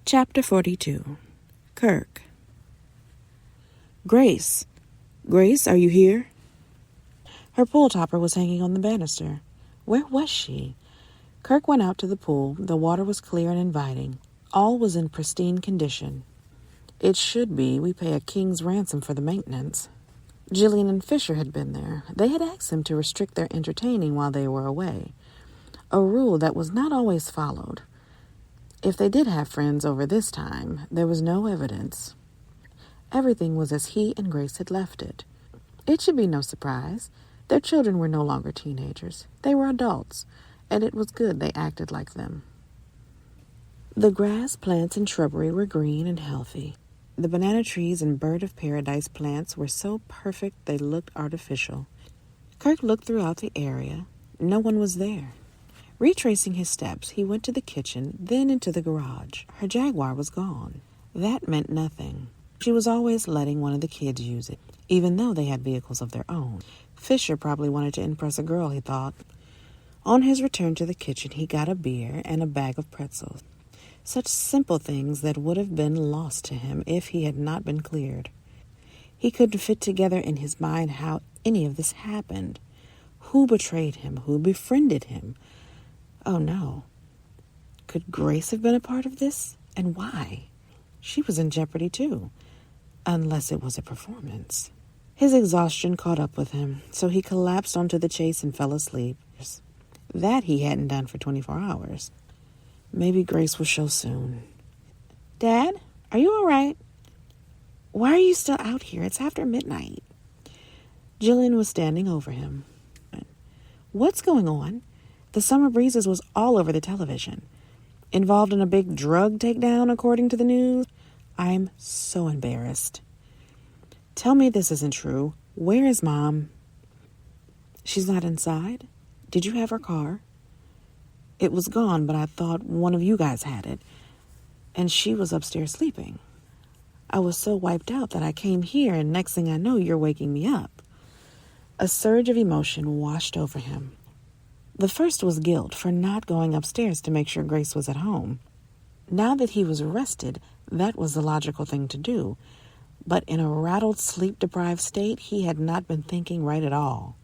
Chapter 42. Kirk. Grace! Grace, are you here? Her pool topper was hanging on the banister. Where was she? Kirk went out to the pool. The water was clear and inviting. All was in pristine condition. It should be. We pay a king's ransom for the maintenance. Jillian and Fisher had been there. They had asked him to restrict their entertaining while they were away, a rule that was not always followed. If they did have friends over this time, there was no evidence. Everything was as he and Grace had left it. It should be no surprise. Their children were no longer teenagers. They were adults, and it was good they acted like them. The grass, plants, and shrubbery were green and healthy. The banana trees and bird of paradise plants were so perfect they looked artificial. Kirk looked throughout the area. No one was there. Retracing his steps, he went to the kitchen, then into the garage. Her Jaguar was gone. That meant nothing. She was always letting one of the kids use it, even though they had vehicles of their own. Fisher probably wanted to impress a girl, he thought. On his return to the kitchen, he got a beer and a bag of pretzels. Such simple things that would have been lost to him if he had not been cleared. He couldn't fit together in his mind how any of this happened. Who betrayed him? Who befriended him? Oh, no. Could Grace have been a part of this? And why? She was in jeopardy, too. Unless it was a performance. His exhaustion caught up with him, so he collapsed onto the chase and fell asleep. That he hadn't done for 24 hours. Maybe Grace will show soon. Dad, are you all right? Why are you still out here? It's after midnight. Jillian was standing over him. What's going on? The Summer Breezes was all over the television. Involved in a big drug takedown, according to the news. I'm so embarrassed. Tell me this isn't true. Where is Mom? She's not inside? Did you have her car? It was gone, but I thought one of you guys had it. And she was upstairs sleeping. I was so wiped out that I came here, and next thing I know, you're waking me up. A surge of emotion washed over him. The first was guilt for not going upstairs to make sure Grace was at home. Now that he was arrested, that was the logical thing to do. But in a rattled, sleep-deprived state, he had not been thinking right at all.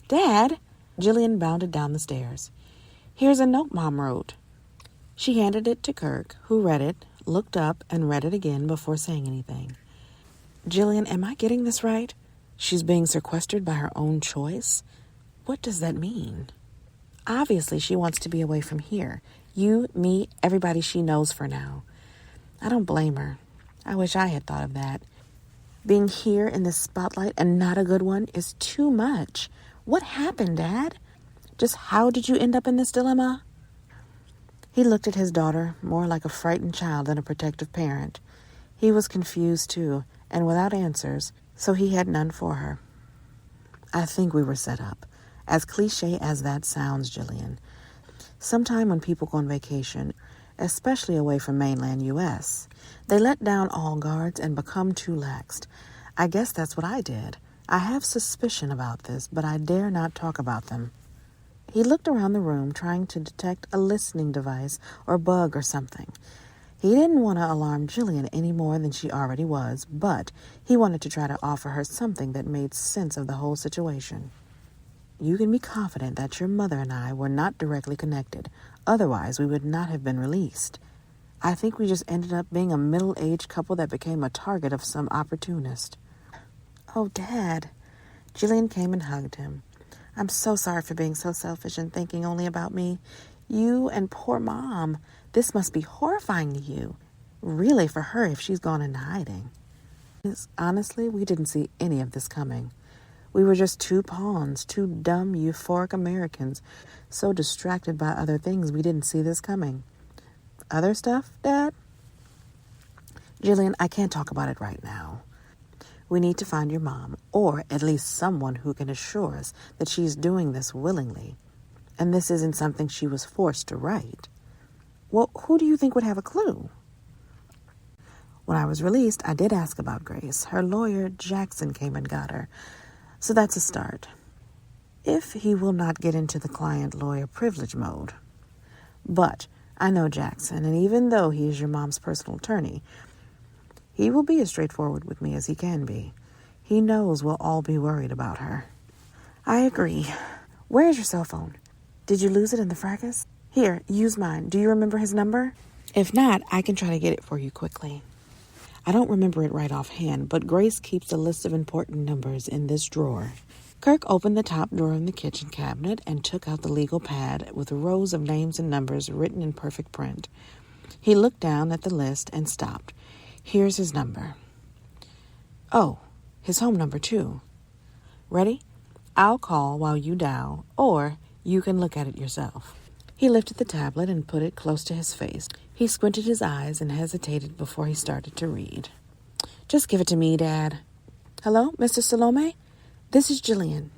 Dad! Jillian bounded down the stairs. Here's a note Mom wrote. She handed it to Kirk, who read it, looked up, and read it again before saying anything. Jillian, am I getting this right? She's being sequestered by her own choice? What does that mean? Obviously, she wants to be away from here. You, me, everybody she knows for now. I don't blame her. I wish I had thought of that. Being here in the spotlight and not a good one is too much. What happened, Dad? Just how did you end up in this dilemma? He looked at his daughter more like a frightened child than a protective parent. He was confused, too, and without answers, so he had none for her. I think we were set up. As cliche as that sounds, Jillian. Sometime when people go on vacation, especially away from mainland U.S., they let down all guards and become too laxed. I guess that's what I did. I have suspicion about this, but I dare not talk about them. He looked around the room, trying to detect a listening device or bug or something. He didn't want to alarm Jillian any more than she already was, but he wanted to try to offer her something that made sense of the whole situation. You can be confident that your mother and I were not directly connected. Otherwise, we would not have been released. I think we just ended up being a middle-aged couple that became a target of some opportunist. Oh, Dad. Jillian came and hugged him. I'm so sorry for being so selfish and thinking only about me. You and poor Mom. This must be horrifying to you. Really for her if she's gone into hiding. Honestly, we didn't see any of this coming. We were just two pawns, two dumb, euphoric Americans, so distracted by other things we didn't see this coming. Other stuff, Dad? Jillian, I can't talk about it right now. We need to find your mom, or at least someone who can assure us that she's doing this willingly, and this isn't something she was forced to write. Well, who do you think would have a clue? When I was released, I did ask about Grace. Her lawyer, Jackson, came and got her. So that's a start. If he will not get into the client-lawyer privilege mode. But I know Jackson, and even though he is your mom's personal attorney, he will be as straightforward with me as he can be. He knows we'll all be worried about her. I agree. Where is your cell phone? Did you lose it in the fracas? Here, use mine. Do you remember his number? If not, I can try to get it for you quickly. I don't remember it right offhand, but Grace keeps a list of important numbers in this drawer. Kirk opened the top drawer in the kitchen cabinet and took out the legal pad with rows of names and numbers written in perfect print. He looked down at the list and stopped. Here's his number. Oh, his home number too. Ready? I'll call while you dial, or you can look at it yourself. He lifted the tablet and put it close to his face. He squinted his eyes and hesitated before he started to read. Just give it to me, Dad. Hello, Mr. Salome? This is Jillian.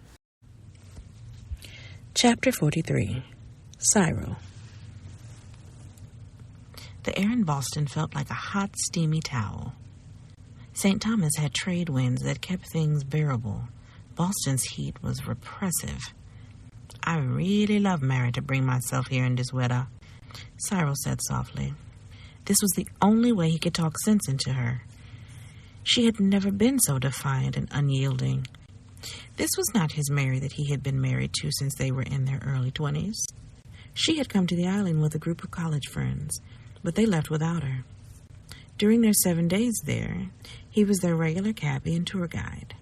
Chapter 43. Cyril. The air in Boston felt like a hot, steamy towel. St. Thomas had trade winds that kept things bearable. Boston's heat was repressive. I really love Mary to bring myself here in this weather, Cyril said softly. This was the only way he could talk sense into her. She had never been so defiant and unyielding. This was not his Mary that he had been married to since they were in their early 20s. She had come to the island with a group of college friends, but they left without her. During their 7 days there, he was their regular cabbie and tour guide.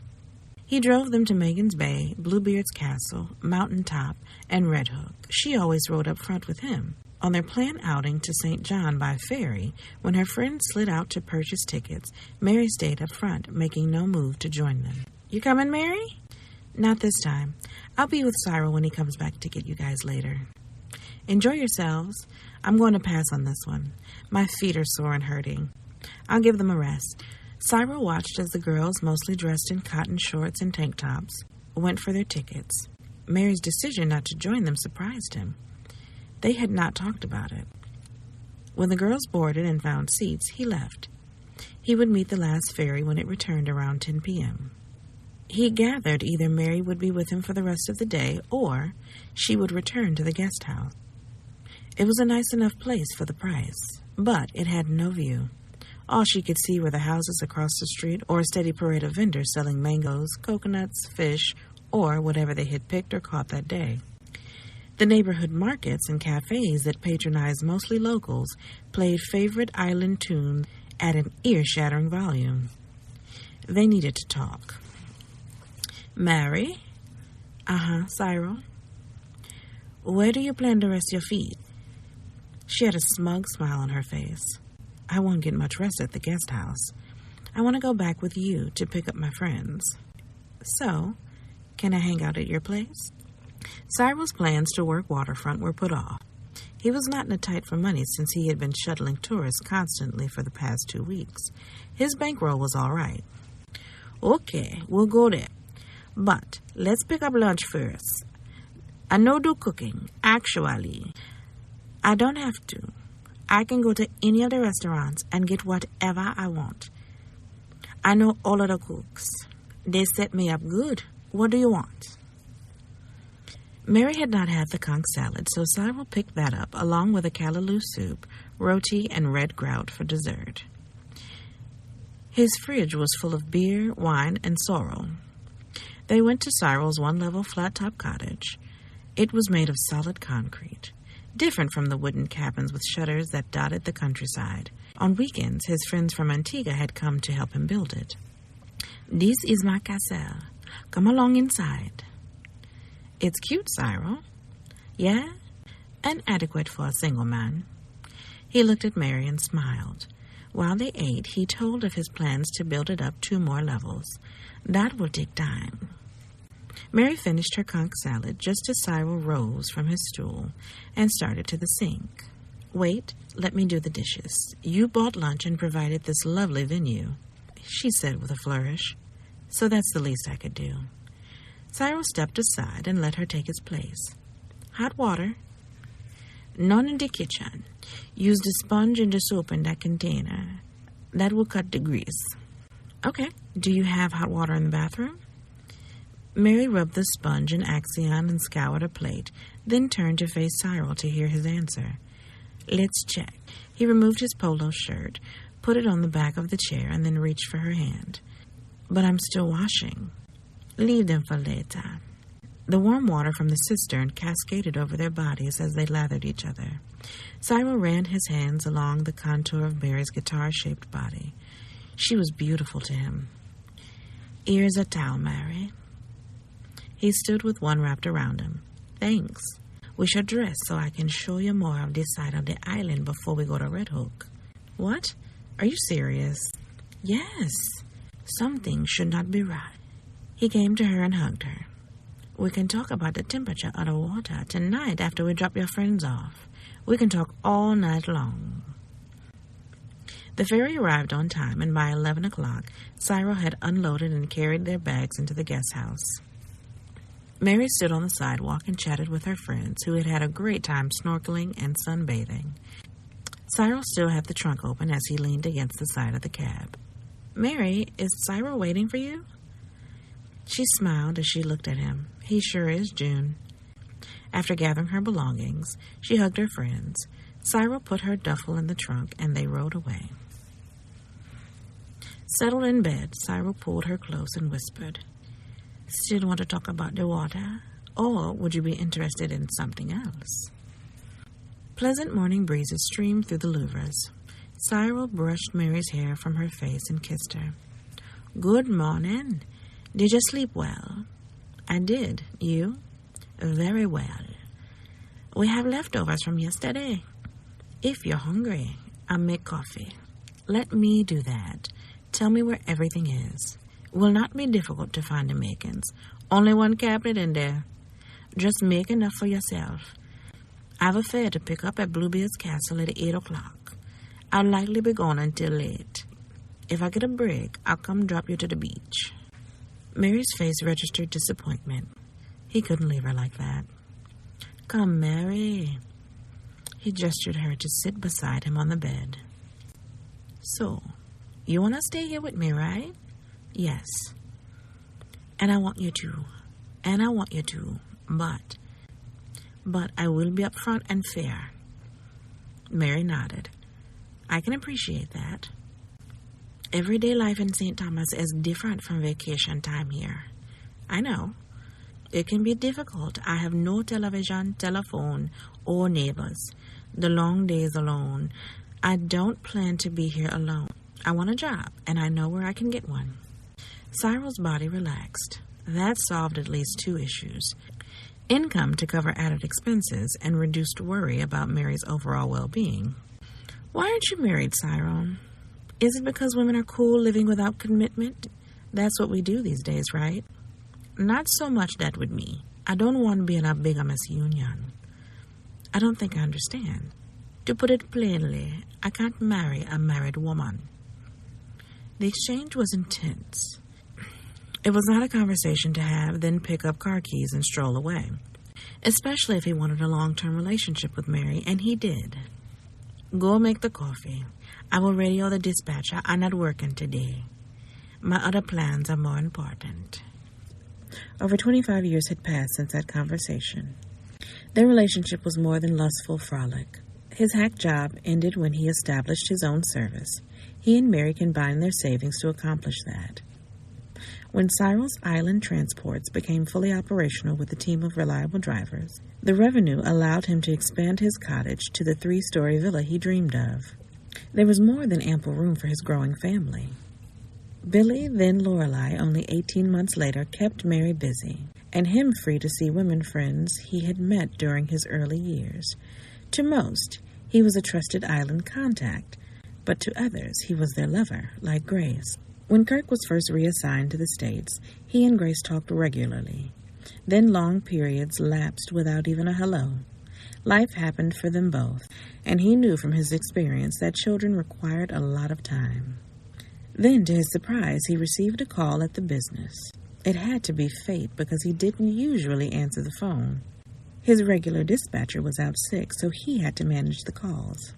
He drove them to Megan's Bay, Bluebeard's Castle, Mountain Top, and Red Hook. She always rode up front with him. On their planned outing to St. John by ferry, when her friends slid out to purchase tickets, Mary stayed up front, making no move to join them. You coming, Mary? Not this time. I'll be with Cyril when he comes back to get you guys later. Enjoy yourselves. I'm going to pass on this one. My feet are sore and hurting. I'll give them a rest. Cyril watched as the girls, mostly dressed in cotton shorts and tank tops, went for their tickets. Mary's decision not to join them surprised him. They had not talked about it. When the girls boarded and found seats, he left. He would meet the last ferry when it returned around 10 p.m. He gathered either Mary would be with him for the rest of the day or she would return to the guest house. It was a nice enough place for the price, but it had no view. All she could see were the houses across the street or a steady parade of vendors selling mangoes, coconuts, fish, or whatever they had picked or caught that day. The neighborhood markets and cafes that patronized mostly locals played favorite island tunes at an ear-shattering volume. They needed to talk. Mary? Cyril. Where do you plan to rest your feet? She had a smug smile on her face. I won't get much rest at the guest house. I want to go back with you to pick up my friends. So, can I hang out at your place? Cyril's plans to work waterfront were put off. He was not in a tight for money since he had been shuttling tourists constantly for the past 2 weeks. His bankroll was all right. Okay, we'll go there. But let's pick up lunch first. I no do cooking, actually. I don't have to. I can go to any of the restaurants and get whatever I want. I know all of the cooks. They set me up good. What do you want? Mary had not had the conch salad, so Cyril picked that up, along with a callaloo soup, roti, and red grout for dessert. His fridge was full of beer, wine, and sorrel. They went to Cyril's one-level flat-top cottage. It was made of solid concrete, different from the wooden cabins with shutters that dotted the countryside. On weekends, his friends from Antigua had come to help him build it. This is my castle. Come along inside. It's cute, Cyril. Yeah? And adequate for a single man. He looked at Mary and smiled. While they ate, he told of his plans to build it up 2 more levels. That will take time. Mary finished her conch salad just as Cyril rose from his stool and started to the sink. Wait, let me do the dishes. You bought lunch and provided this lovely venue, she said with a flourish. So that's the least I could do. Cyril stepped aside and let her take his place. Hot water? None in the kitchen. Use the sponge and the soap in that container. That will cut the grease. Okay. Do you have hot water in the bathroom? Mary rubbed the sponge in Axion and scoured a plate, then turned to face Cyril to hear his answer. Let's check. He removed his polo shirt, put it on the back of the chair, and then reached for her hand. But I'm still washing. Leave them for later. The warm water from the cistern cascaded over their bodies as they lathered each other. Cyril ran his hands along the contour of Mary's guitar-shaped body. She was beautiful to him. Here's a towel, Mary. He stood with one wrapped around him. Thanks. We should dress so I can show you more of this side of the island before we go to Red Hook. What? Are you serious? Yes. Something should not be right. He came to her and hugged her. We can talk about the temperature of the water tonight after we drop your friends off. We can talk all night long. The ferry arrived on time, and by 11 o'clock, Cyril had unloaded and carried their bags into the guest house. Mary stood on the sidewalk and chatted with her friends, who had had a great time snorkeling and sunbathing. Cyril still had the trunk open as he leaned against the side of the cab. Mary, is Cyril waiting for you? She smiled as she looked at him. He sure is, June. After gathering her belongings, she hugged her friends. Cyril put her duffel in the trunk, and they rode away. Settled in bed, Cyril pulled her close and whispered, Still want to talk about the water? Or would you be interested in something else? Pleasant morning breezes streamed through the louvres. Cyril brushed Mary's hair from her face and kissed her. Good morning. Did you sleep well? I did. You? Very well. We have leftovers from yesterday. If you're hungry, I'll make coffee. Let me do that. Tell me where everything is. It will not be difficult to find the makings. Only one cabinet in there. Just make enough for yourself. I have a fare to pick up at Bluebeard's Castle at 8 o'clock. I'll likely be gone until late. If I get a break, I'll come drop you to the beach. Mary's face registered disappointment. He couldn't leave her like that. Come, Mary. He gestured her to sit beside him on the bed. So, you want to stay here with me, right? Yes. And I want you to. And I want you to. But I will be upfront and fair. Mary nodded. I can appreciate that. Everyday life in St. Thomas is different from vacation time here. I know. It can be difficult. I have no television, telephone, or neighbors. The long days alone. I don't plan to be here alone. I want a job, and I know where I can get one. Cyril's body relaxed. That solved at least 2 issues. Income to cover added expenses and reduced worry about Mary's overall well-being. Why aren't you married, Cyril? Is it because women are cool living without commitment? That's what we do these days, right? Not so much that with me. I don't want to be in a bigamous union. I don't think I understand. To put it plainly, I can't marry a married woman. The exchange was intense. It was not a conversation to have, then pick up car keys and stroll away. Especially if he wanted a long-term relationship with Mary, and he did. Go make the coffee. I will radio the dispatcher. I'm not working today. My other plans are more important. Over 25 years had passed since that conversation. Their relationship was more than lustful frolic. His hack job ended when he established his own service. He and Mary combined their savings to accomplish that. When Cyril's island transports became fully operational with a team of reliable drivers, the revenue allowed him to expand his cottage to the 3-story villa he dreamed of. There was more than ample room for his growing family. Billy, then Lorelei, only 18 months later, kept Mary busy, and him free to see women friends he had met during his early years. To most, he was a trusted island contact, but to others, he was their lover, like Grace. When Kirk was first reassigned to the States, he and Grace talked regularly. Then long periods lapsed without even a hello. Life happened for them both, and he knew from his experience that children required a lot of time. Then, to his surprise, he received a call at the business. It had to be fate because he didn't usually answer the phone. His regular dispatcher was out sick, so he had to manage the calls.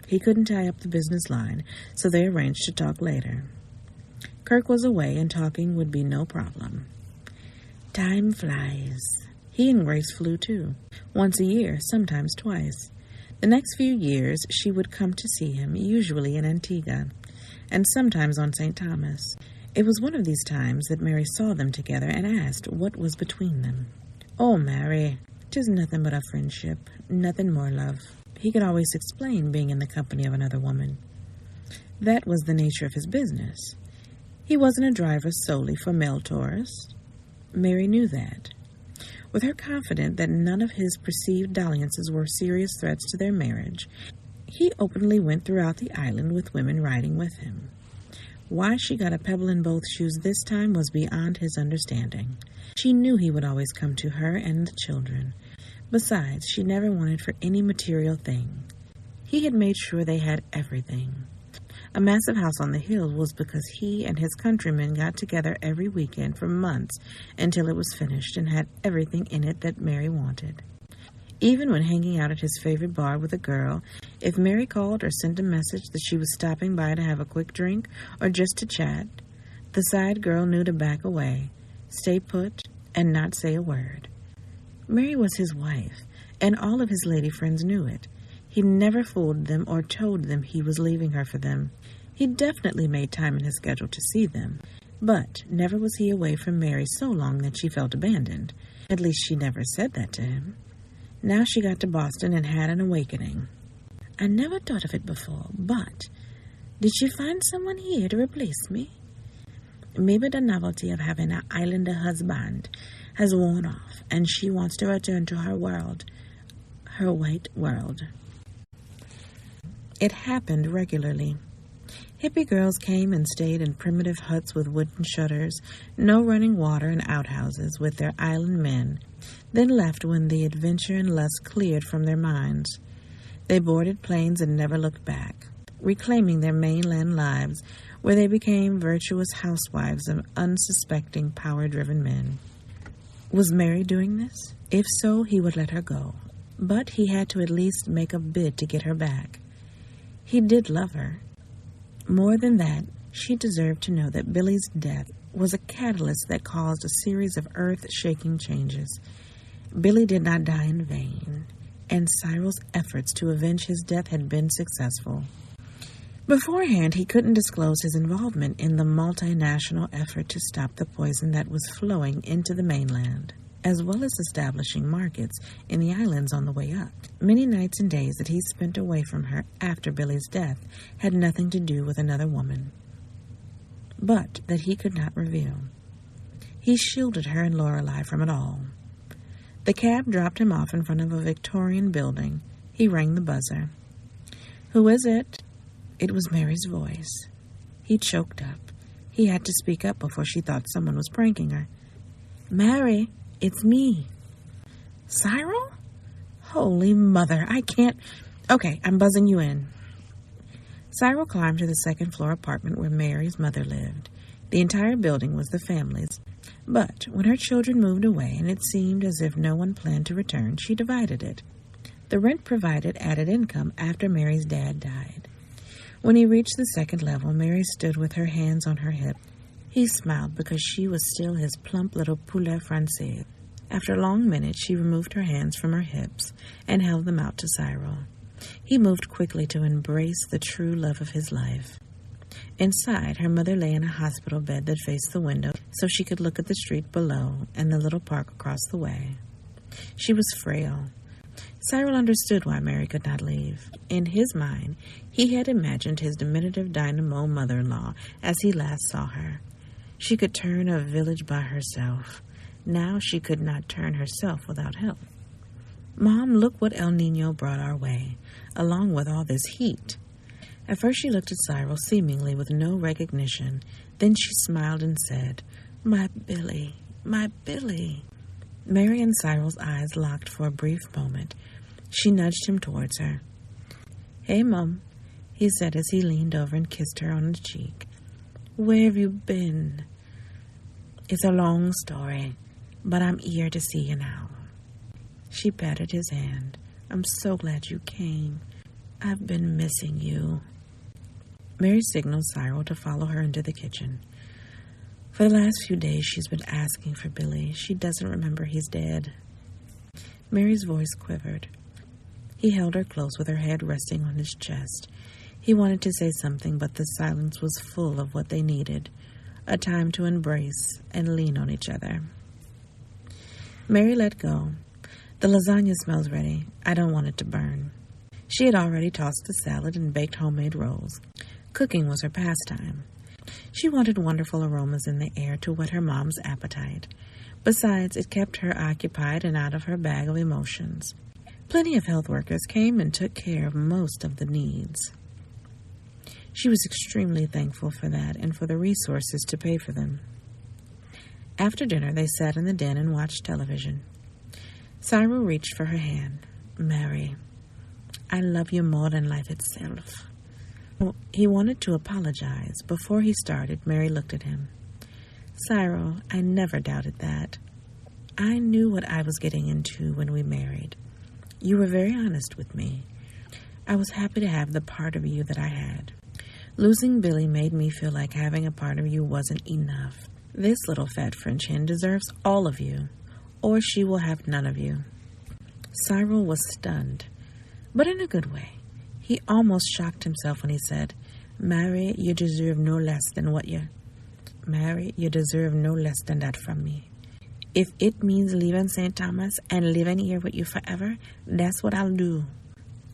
He couldn't tie up the business line, so they arranged to talk later. Kirk was away, and talking would be no problem. Time flies. He and Grace flew, too. Once a year, sometimes twice. The next few years, she would come to see him, usually in Antigua, and sometimes on St. Thomas. It was one of these times that Mary saw them together and asked what was between them. "Oh, Mary, 'tis nothing but a friendship, nothing more, love." He could always explain being in the company of another woman. That was the nature of his business. He wasn't a driver solely for mail tourists. Mary knew that. With her confident that none of his perceived dalliances were serious threats to their marriage, he openly went throughout the island with women riding with him. Why she got a pebble in both shoes this time was beyond his understanding. She knew he would always come to her and the children. Besides, she never wanted for any material thing. He had made sure they had everything. A massive house on the hill was because he and his countrymen got together every weekend for months until it was finished and had everything in it that Mary wanted. Even when hanging out at his favorite bar with a girl, if Mary called or sent a message that she was stopping by to have a quick drink or just to chat, the side girl knew to back away, stay put, and not say a word. Mary was his wife, and all of his lady friends knew it. He never fooled them or told them he was leaving her for them. He definitely made time in his schedule to see them, but never was he away from Mary so long that she felt abandoned. At least she never said that to him. Now she got to Boston and had an awakening. "I never thought of it before, but did she find someone here to replace me? Maybe the novelty of having an islander husband has worn off, and she wants to return to her world, her white world." It happened regularly. Hippie girls came and stayed in primitive huts with wooden shutters, no running water and outhouses with their island men, then left when the adventure and lust cleared from their minds. They boarded planes and never looked back, reclaiming their mainland lives where they became virtuous housewives of unsuspecting, power-driven men. Was Mary doing this? If so, he would let her go. But he had to at least make a bid to get her back. He did love her. More than that, she deserved to know that Billy's death was a catalyst that caused a series of earth-shaking changes. Billy did not die in vain, and Cyril's efforts to avenge his death had been successful. Beforehand, he couldn't disclose his involvement in the multinational effort to stop the poison that was flowing into the mainland, as well as establishing markets in the islands on the way up. Many nights and days that he spent away from her after Billy's death had nothing to do with another woman, but that he could not reveal. He shielded her and Lorelei from it all. The cab dropped him off in front of a Victorian building. He rang the buzzer. "Who is it?" It was Mary's voice. He choked up. He had to speak up before she thought someone was pranking her. "Mary, it's me." "Cyril? Holy mother, I can't... Okay, I'm buzzing you in." Cyril climbed to the second-floor apartment where Mary's mother lived. The entire building was the family's. But when her children moved away and it seemed as if no one planned to return, she divided it. The rent provided added income after Mary's dad died. When he reached the second level, Mary stood with her hands on her hip. He smiled because she was still his plump little poulet française. After a long minute, she removed her hands from her hips and held them out to Cyril. He moved quickly to embrace the true love of his life. Inside, her mother lay in a hospital bed that faced the window so she could look at the street below and the little park across the way. She was frail. Cyril understood why Mary could not leave. In his mind, he had imagined his diminutive dynamo mother-in-law as he last saw her. She could turn a village by herself. Now she could not turn herself without help. "Mom, look what El Nino brought our way, along with all this heat." At first she looked at Cyril seemingly with no recognition. Then she smiled and said, "My Billy, my Billy." Mary and Cyril's eyes locked for a brief moment. She nudged him towards her. "Hey, Mom," he said as he leaned over and kissed her on the cheek. "Where have you been?" "It's a long story, but I'm eager to see you now." She patted his hand. "I'm so glad you came. I've been missing you." Mary signaled Cyril to follow her into the kitchen. "For the last few days, she's been asking for Billy. She doesn't remember he's dead." Mary's voice quivered. He held her close with her head resting on his chest. He wanted to say something, but the silence was full of what they needed, a time to embrace and lean on each other. Mary let go. The lasagna smells ready. I don't want it to burn. She had already tossed the salad and baked homemade rolls. Cooking was her pastime. She wanted wonderful aromas in the air to whet her mom's appetite. Besides, it kept her occupied and out of her bag of emotions. Plenty of health workers came and took care of most of the needs. She was extremely thankful for that and for the resources to pay for them. After dinner, they sat in the den and watched television. Cyril reached for her hand. Mary, I love you more than life itself. He wanted to apologize. Before he started, Mary looked at him. Cyril, I never doubted that. I knew what I was getting into when we married. You were very honest with me. I was happy to have the part of you that I had. Losing Billy made me feel like having a part of you wasn't enough. This little fat French hen deserves all of you, or she will have none of you. Cyril was stunned, but in a good way. He almost shocked himself when he said, Mary, you deserve no less than Mary, you deserve no less than that from me. If it means leaving St. Thomas and living here with you forever, that's what I'll do.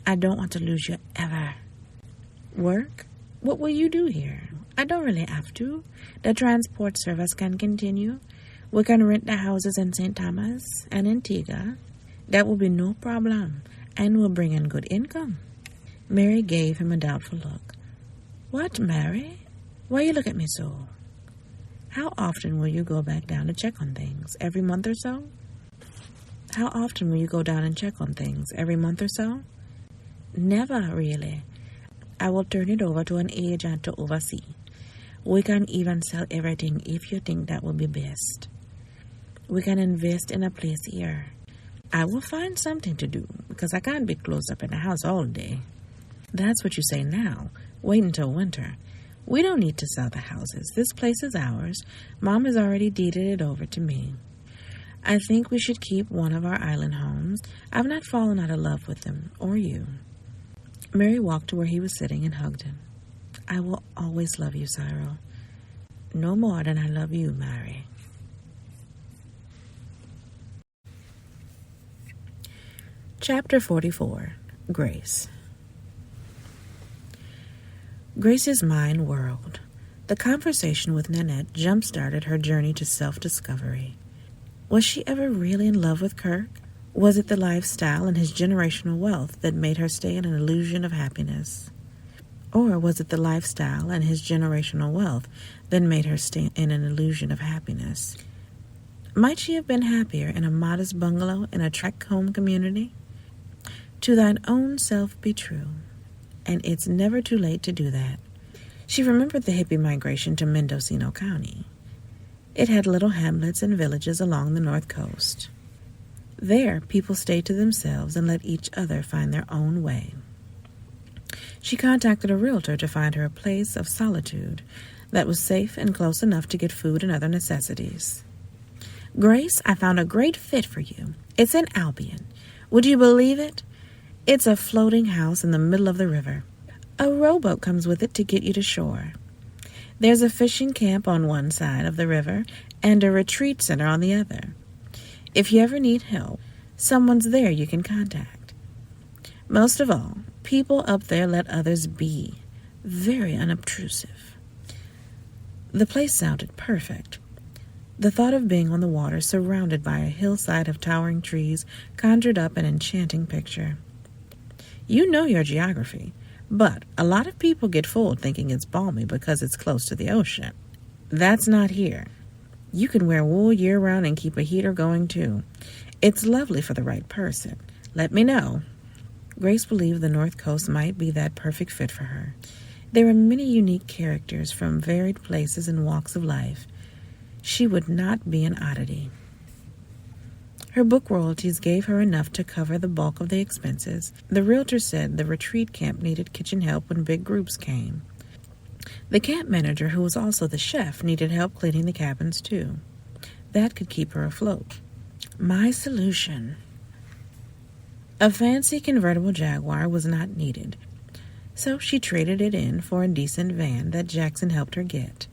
I don't want to lose you ever. Work? What will you do here? I don't really have to. The transport service can continue. We can rent the houses in St. Thomas and Antigua. That will be no problem and will bring in good income. Mary gave him a doubtful look. What, Mary? Why you look at me so? How often will you go back down to check on things? Every month or so? How often will you go down and check on things? Every month or so? Never, really. I will turn it over to an agent to oversee. We can even sell everything if you think that will be best. We can invest in a place here. I will find something to do because I can't be closed up in the house all day. That's what you say now. Wait until winter. We don't need to sell the houses. This place is ours. Mom has already deeded it over to me. I think we should keep one of our island homes. I've not fallen out of love with them, or you. Mary walked to where he was sitting and hugged him. I will always love you, Cyril. No more than I love you, Mary. Chapter 44. Grace. Grace's mind whirled. The conversation with Nanette jump-started her journey to self-discovery. Was she ever really in love with Kirk? Was it the lifestyle and his generational wealth that made her stay in an illusion of happiness? Or was it the lifestyle and his generational wealth that made her stay in an illusion of happiness? Might she have been happier in a modest bungalow in a tract home community? To thine own self be true, and it's never too late to do that. She remembered the hippie migration to Mendocino County. It had little hamlets and villages along the north coast. There, people stayed to themselves and let each other find their own way. She contacted a realtor to find her a place of solitude that was safe and close enough to get food and other necessities. Grace, I found a great fit for you. It's in Albion. Would you believe it? It's a floating house in the middle of the river. A rowboat comes with it to get you to shore. There's a fishing camp on one side of the river and a retreat center on the other. If you ever need help, someone's there you can contact. Most of all, people up there let others be. Very unobtrusive. The place sounded perfect. The thought of being on the water surrounded by a hillside of towering trees conjured up an enchanting picture. You know your geography, but a lot of people get fooled thinking it's balmy because it's close to the ocean. That's not here. You can wear wool year-round and keep a heater going, too. It's lovely for the right person. Let me know. Grace believed the North Coast might be that perfect fit for her. There were many unique characters from varied places and walks of life. She would not be an oddity. Her book royalties gave her enough to cover the bulk of the expenses. The realtor said the retreat camp needed kitchen help when big groups came. The camp manager, who was also the chef, needed help cleaning the cabins, too. That could keep her afloat. My solution. A fancy convertible Jaguar was not needed, so she traded it in for a decent van that Jackson helped her get.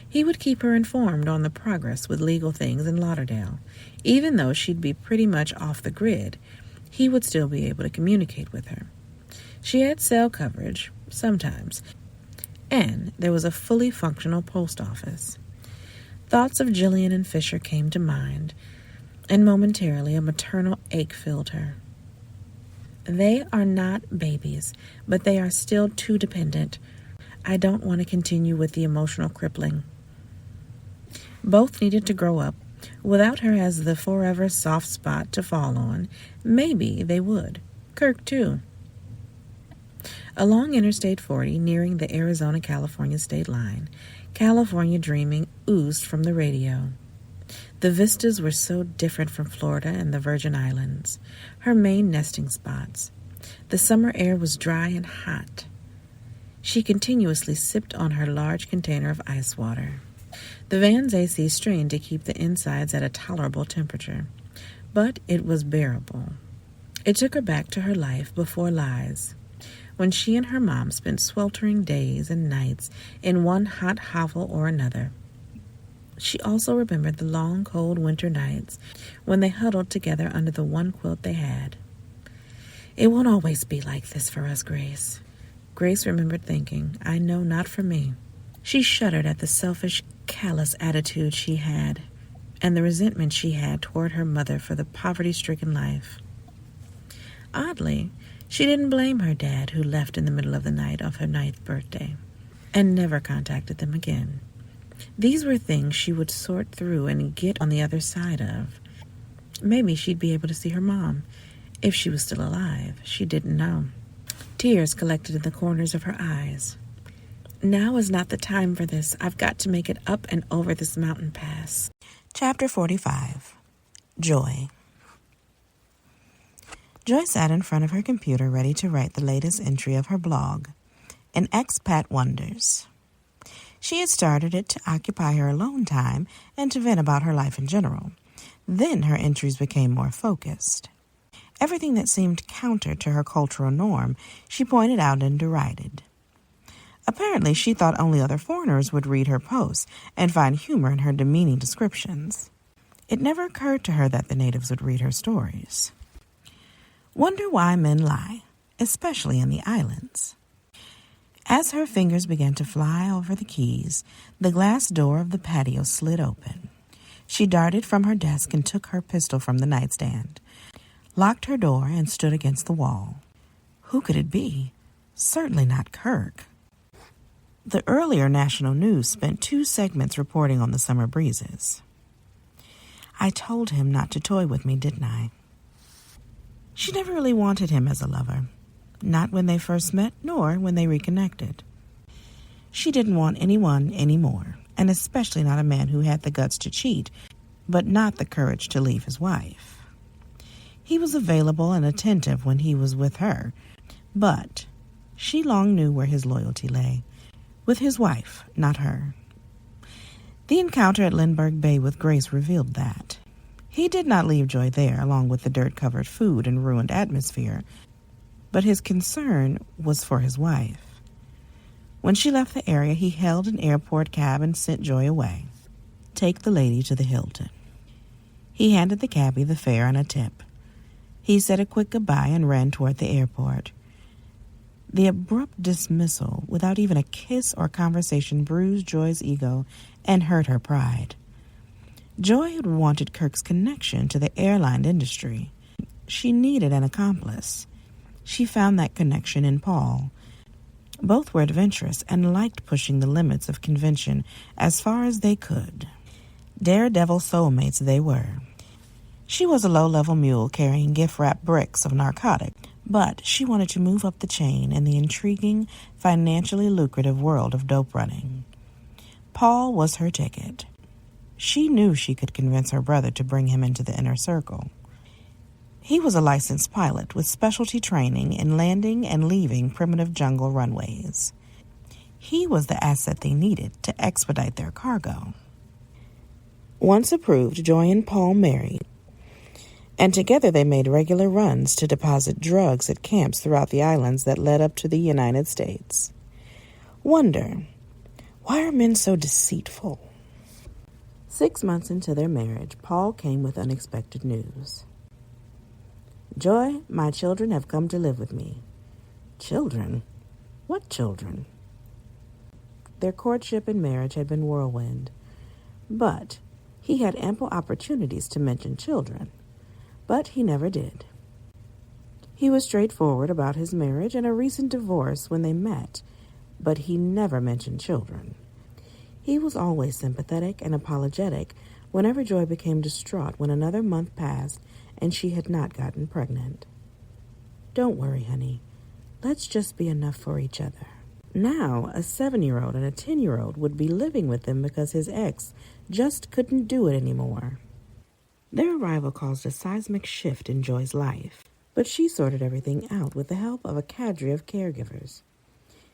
He would keep her informed on the progress with legal things in Lauderdale. Even though she'd be pretty much off the grid, he would still be able to communicate with her. She had cell coverage, sometimes, and there was a fully functional post office. Thoughts of Jillian and Fisher came to mind, and momentarily a maternal ache filled her. They are not babies, but they are still too dependent. I don't want to continue with the emotional crippling. Both needed to grow up. Without her as the forever soft spot to fall on, maybe they would. Kirk, too. Along Interstate 40, nearing the Arizona-California state line, California Dreaming oozed from the radio. The vistas were so different from Florida and the Virgin Islands, her main nesting spots. The summer air was dry and hot. She continuously sipped on her large container of ice water. The van's AC strained to keep the insides at a tolerable temperature, but it was bearable. It took her back to her life before Lies, when she and her mom spent sweltering days and nights in one hot hovel or another. She also remembered the long, cold winter nights when they huddled together under the one quilt they had. It won't always be like this for us, Grace. Grace remembered thinking, I know not for me. She shuddered at the selfish, callous attitude she had, and the resentment she had toward her mother for the poverty-stricken life. Oddly, she didn't blame her dad, who left in the middle of the night of her 9th birthday, and never contacted them again. These were things she would sort through and get on the other side of. Maybe she'd be able to see her mom, if she was still alive. She didn't know. Tears collected in the corners of her eyes. Now is not the time for this. I've got to make it up and over this mountain pass. Chapter 45. Joy. Joy sat in front of her computer ready to write the latest entry of her blog, An Expat Wonders. She had started it to occupy her alone time and to vent about her life in general. Then her entries became more focused. Everything that seemed counter to her cultural norm, she pointed out and derided. Apparently, she thought only other foreigners would read her posts and find humor in her demeaning descriptions. It never occurred to her that the natives would read her stories. Wonder why men lie, especially in the islands. As her fingers began to fly over the keys, the glass door of the patio slid open. She darted from her desk and took her pistol from the nightstand, locked her door, and stood against the wall. Who could it be? Certainly not Kirk. The earlier national news spent 2 segments reporting on the summer breezes. I told him not to toy with me, didn't I? She never really wanted him as a lover. Not when they first met, nor when they reconnected. She didn't want anyone anymore, and especially not a man who had the guts to cheat, but not the courage to leave his wife. He was available and attentive when he was with her, but she long knew where his loyalty lay, with his wife, not her. The encounter at Lindbergh Bay with Grace revealed that. He did not leave Joy there, along with the dirt-covered food and ruined atmosphere, but his concern was for his wife. When she left the area, he hailed an airport cab and sent Joy away. Take the lady to the Hilton. He handed the cabbie the fare and a tip. He said a quick goodbye and ran toward the airport. The abrupt dismissal, without even a kiss or conversation, bruised Joy's ego and hurt her pride. Joy had wanted Kirk's connection to the airline industry. She needed an accomplice. She found that connection in Paul. Both were adventurous and liked pushing the limits of convention as far as they could. Daredevil soulmates they were. She was a low-level mule carrying gift-wrapped bricks of narcotic, but she wanted to move up the chain in the intriguing, financially lucrative world of dope running. Paul was her ticket. She knew she could convince her brother to bring him into the inner circle. He was a licensed pilot with specialty training in landing and leaving primitive jungle runways. He was the asset they needed to expedite their cargo. Once approved, Joy and Paul married. and together they made regular runs to deposit drugs at camps throughout the islands that led up to the United States. Wonder, why are men so deceitful? 6 months into their marriage, Paul came with unexpected news. Joy, my children have come to live with me. Children? What children? Their courtship and marriage had been whirlwind, but he had ample opportunities to mention children, but he never did. He was straightforward about his marriage and a recent divorce when they met, but he never mentioned children. He was always sympathetic and apologetic whenever Joy became distraught when another month passed and she had not gotten pregnant. Don't worry, honey. Let's just be enough for each other. Now, a 7-year-old and a 10-year-old would be living with them because his ex just couldn't do it anymore. Their arrival caused a seismic shift in Joy's life, but she sorted everything out with the help of a cadre of caregivers.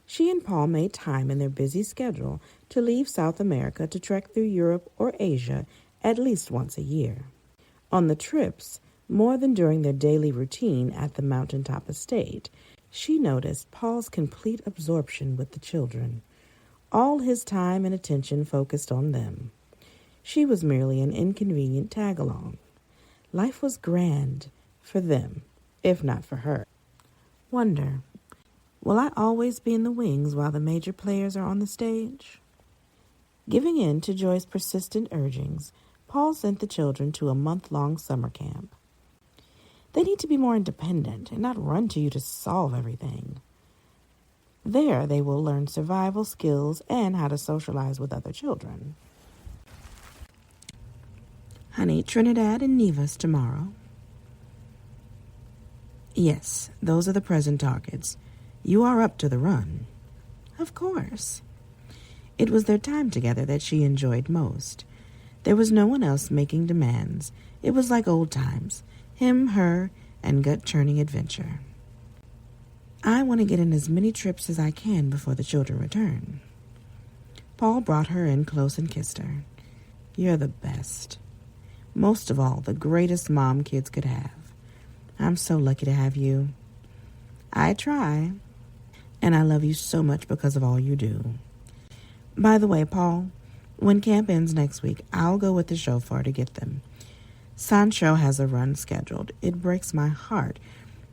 She and Paul made time in their busy schedule to leave South America to trek through Europe or Asia at least once a year. On the trips, more than during their daily routine at the mountaintop estate, she noticed Paul's complete absorption with the children, all his time and attention focused on them. She was merely an inconvenient tag-along. Life was grand for them, if not for her. Wonder, will I always be in the wings while the major players are on the stage? Giving in to Joy's persistent urgings, Paul sent the children to a month-long summer camp. They need to be more independent and not run to you to solve everything. There, they will learn survival skills and how to socialize with other children. Honey, Trinidad and Nevis tomorrow. Yes, those are the present targets. You are up to the run. Of course. It was their time together that she enjoyed most. There was no one else making demands. It was like old times. Him, her, and gut-churning adventure. I want to get in as many trips as I can before the children return. Paul brought her in close and kissed her. You're the best. Most of all, the greatest mom kids could have. I'm so lucky to have you. I try, and I love you so much because of all you do. By the way, Paul, when camp ends next week, I'll go with the chauffeur to get them. Sancho has a run scheduled. It breaks my heart,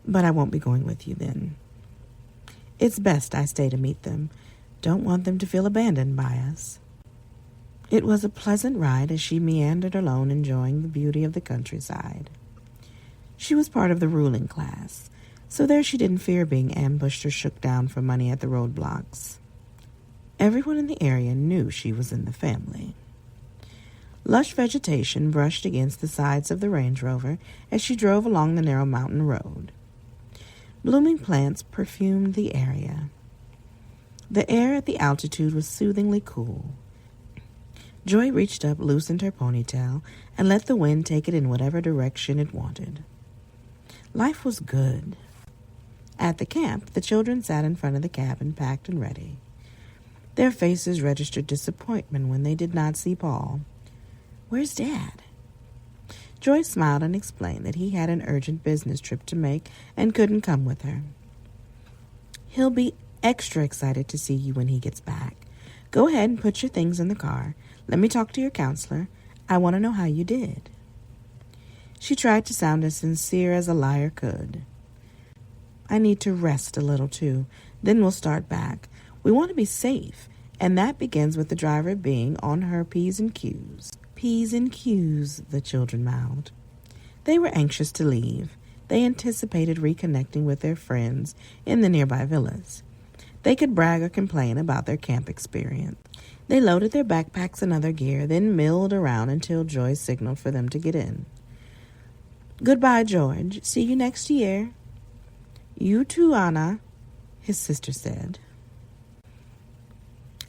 but I won't be going with you then. It's best I stay to meet them. Don't want them to feel abandoned by us. It was a pleasant ride as she meandered alone, enjoying the beauty of the countryside. She was part of the ruling class, so there she didn't fear being ambushed or shook down for money at the roadblocks. Everyone in the area knew she was in the family. Lush vegetation brushed against the sides of the Range Rover as she drove along the narrow mountain road. Blooming plants perfumed the area. The air at the altitude was soothingly cool. Joy reached up, loosened her ponytail, and let the wind take it in whatever direction it wanted. Life was good. At the camp, the children sat in front of the cabin, packed and ready. Their faces registered disappointment when they did not see Paul. Where's Dad? Joy smiled and explained that he had an urgent business trip to make and couldn't come with her. He'll be extra excited to see you when he gets back. Go ahead and put your things in the car. Let me talk to your counselor. I want to know how you did. She tried to sound as sincere as a liar could. I need to rest a little, too. Then we'll start back. We want to be safe, and that begins with the driver being on her P's and Q's. P's and Q's, the children mouthed. They were anxious to leave. They anticipated reconnecting with their friends in the nearby villas. They could brag or complain about their camp experience. They loaded their backpacks and other gear, then milled around until Joy signaled for them to get in. Goodbye, George. See you next year. You too, Anna, his sister said.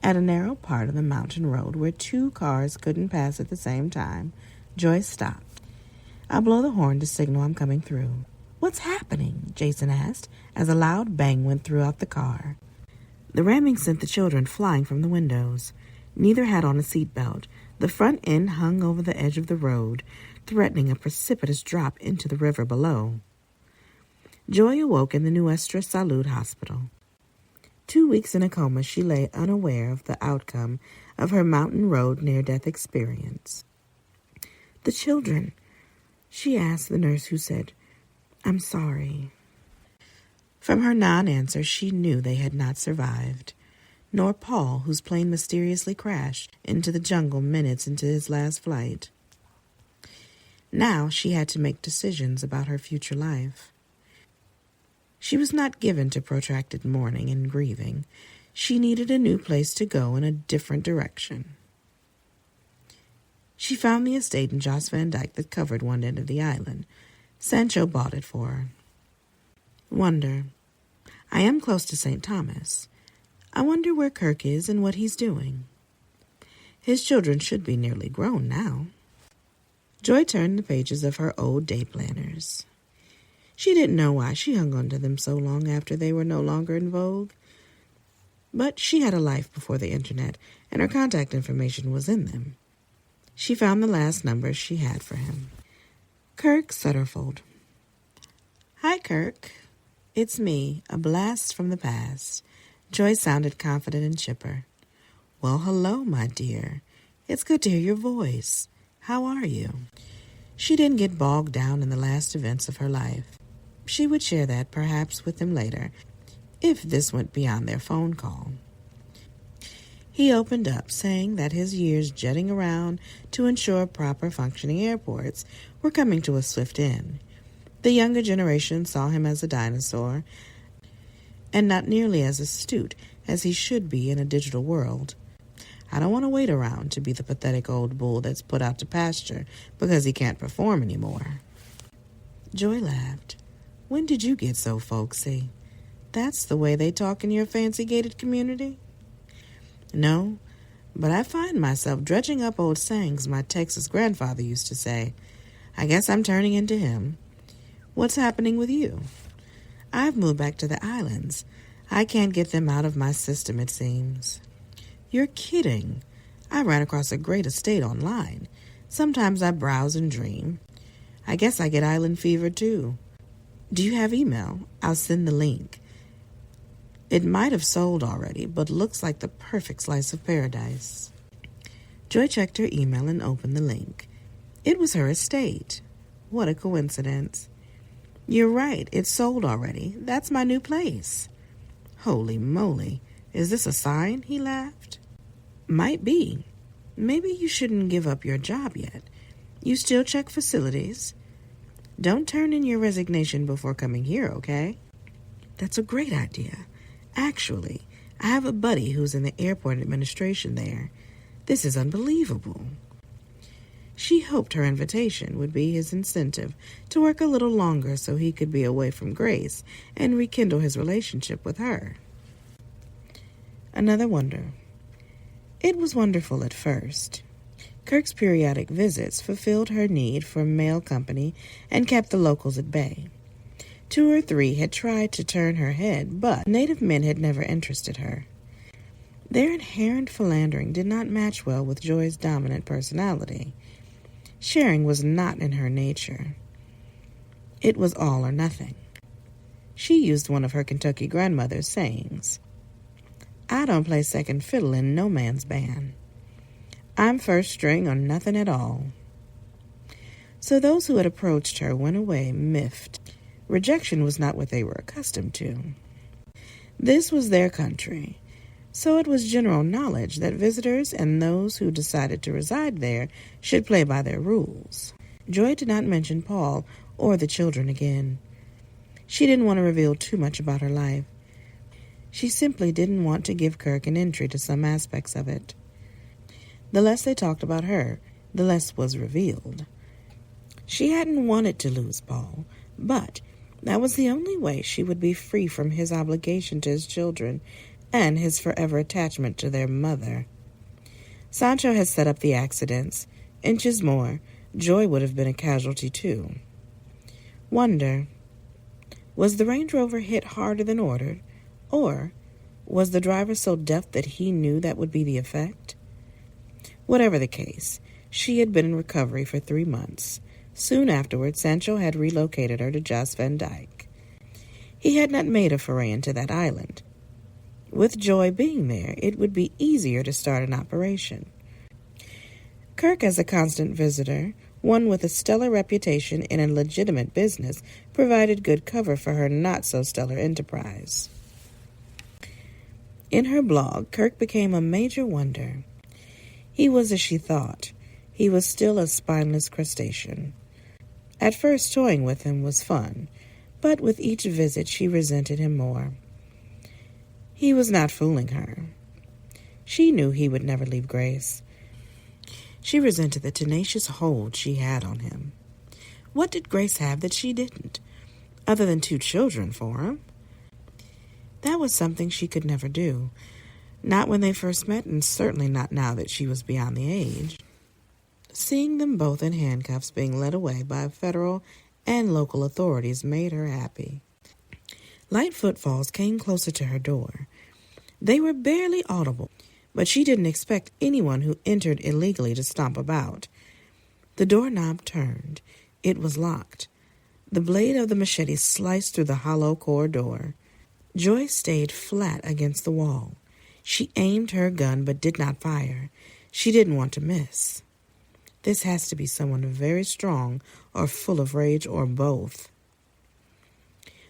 At a narrow part of the mountain road where 2 cars couldn't pass at the same time, Joy stopped. I'll blow the horn to signal I'm coming through. What's happening? Jason asked, as a loud bang went throughout the car. The ramming sent the children flying from the windows. Neither had on a seatbelt. The front end hung over the edge of the road. threatening a precipitous drop into the river below. Joy awoke in the Nuestra Salud Hospital. 2 weeks in a coma, she lay unaware of the outcome of her mountain road near-death experience. "The children," she asked the nurse, who said, "I'm sorry." From her non-answer, she knew they had not survived, nor Paul, whose plane mysteriously crashed into the jungle minutes into his last flight. Now she had to make decisions about her future life. She was not given to protracted mourning and grieving. She needed a new place to go in a different direction. She found the estate in Jos Van Dyke that covered one end of the island. Sancho bought it for her. Wonder. I am close to St. Thomas. I wonder where Kirk is and what he's doing. His children should be nearly grown now. Joy turned the pages of her old day planners. She didn't know why she hung on to them so long after they were no longer in vogue. But she had a life before the internet, and her contact information was in them. She found the last number she had for him. Kirk Sutterfold. "Hi, Kirk. It's me, a blast from the past." Joy sounded confident and chipper. "Well, hello, my dear. It's good to hear your voice. How are you?" She didn't get bogged down in the last events of her life. She would share that, perhaps, with him later, if this went beyond their phone call. He opened up, saying that his years jetting around to ensure proper functioning airports were coming to a swift end. The younger generation saw him as a dinosaur, and not nearly as astute as he should be in a digital world. "I don't want to wait around to be the pathetic old bull that's put out to pasture because he can't perform anymore." Joy laughed. "When did you get so folksy? That's the way they talk in your fancy gated community?" "No, but I find myself dredging up old sayings my Texas grandfather used to say. I guess I'm turning into him. What's happening with you?" "I've moved back to the islands. I can't get them out of my system, it seems." "You're kidding. I ran across a great estate online. Sometimes I browse and dream. I guess I get island fever, too. Do you have email? I'll send the link. It might have sold already, but looks like the perfect slice of paradise." Joy checked her email and opened the link. It was her estate. What a coincidence. "You're right, it's sold already. That's my new place." "Holy moly, is this a sign?" he laughed. "Might be. Maybe you shouldn't give up your job yet. You still check facilities. Don't turn in your resignation before coming here, okay?" "That's a great idea. Actually, I have a buddy who's in the airport administration there. This is unbelievable." She hoped her invitation would be his incentive to work a little longer so he could be away from Grace and rekindle his relationship with her. Another wonder. It was wonderful at first. Kirk's periodic visits fulfilled her need for male company and kept the locals at bay. 2 or 3 had tried to turn her head, but native men had never interested her. Their inherent philandering did not match well with Joy's dominant personality. Sharing was not in her nature. It was all or nothing. She used one of her Kentucky grandmother's sayings. "I don't play second fiddle in no man's band. I'm first string or nothing at all." So those who had approached her went away miffed. Rejection was not what they were accustomed to. This was their country, so it was general knowledge that visitors and those who decided to reside there should play by their rules. Joy did not mention Paul or the children again. She didn't want to reveal too much about her life. She simply didn't want to give Kirk an entry to some aspects of it. The less they talked about her, the less was revealed. She hadn't wanted to lose Paul, but that was the only way she would be free from his obligation to his children and his forever attachment to their mother. Sancho had set up the accidents. Inches more, Joy would have been a casualty too. Wonder, was the Range Rover hit harder than ordered, or was the driver so deaf that he knew that would be the effect? Whatever the case, she had been in recovery for 3 months. Soon afterward, Sancho had relocated her to Jost Van Dyke. He had not made a foray into that island. With Joy being there, it would be easier to start an operation. Kirk, as a constant visitor, one with a stellar reputation in a legitimate business, provided good cover for her not-so-stellar enterprise. In her blog, Kirk became a major wonder. He was as she thought. He was still a spineless crustacean. At first, toying with him was fun, but with each visit she resented him more. He was not fooling her. She knew he would never leave Grace. She resented the tenacious hold she had on him. What did Grace have that she didn't, other than 2 children for him? That was something she could never do, not when they first met, and certainly not now that she was beyond the age. Seeing them both in handcuffs being led away by federal and local authorities made her happy. Light footfalls came closer to her door. They were barely audible, but she didn't expect anyone who entered illegally to stomp about. The doorknob turned. It was locked. The blade of the machete sliced through the hollow core door. Joy stayed flat against the wall. She aimed her gun but did not fire. She didn't want to miss. This has to be someone very strong or full of rage or both.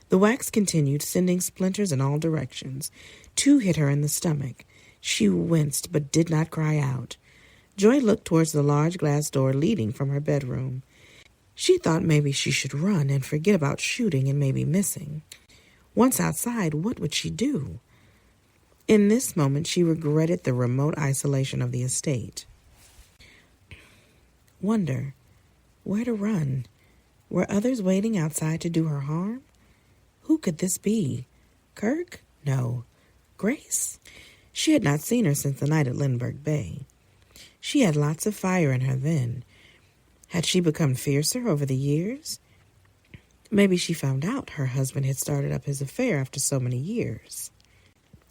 The wax continued, sending splinters in all directions. 2 hit her in the stomach. She winced but did not cry out. Joy looked towards the large glass door leading from her bedroom. She thought maybe she should run and forget about shooting and maybe missing. Once outside, what would she do? In this moment, she regretted the remote isolation of the estate. Wonder, where to run? Were others waiting outside to do her harm? Who could this be? Kirk? No. Grace? She had not seen her since the night at Lindbergh Bay. She had lots of fire in her then. Had she become fiercer over the years? Maybe she found out her husband had started up his affair after so many years.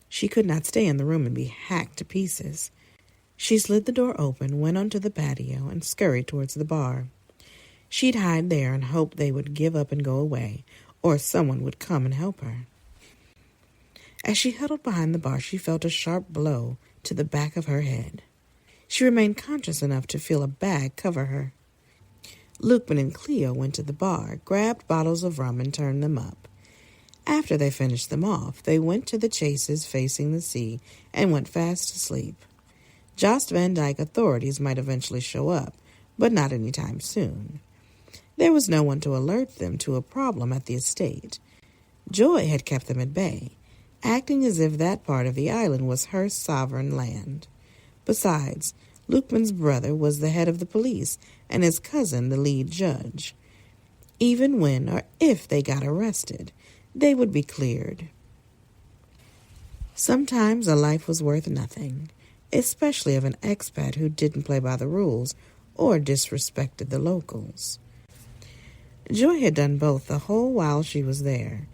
She could not stay in the room and be hacked to pieces. She slid the door open, went onto the patio, and scurried towards the bar. She'd hide there and hope they would give up and go away, or someone would come and help her. As she huddled behind the bar, she felt a sharp blow to the back of her head. She remained conscious enough to feel a bag cover her. Lukeman and Cleo went to the bar, grabbed bottles of rum, and turned them up. After they finished them off, they went to the chases facing the sea and went fast to sleep. Jost Van Dyke authorities might eventually show up, but not any time soon. There was no one to alert them to a problem at the estate. Joy had kept them at bay, acting as if that part of the island was her sovereign land. Besides, Lukeman's brother was the head of the police and his cousin the lead judge. Even when or if they got arrested, they would be cleared. Sometimes a life was worth nothing, especially of an expat who didn't play by the rules or disrespected the locals. Joy had done both the whole while she was there.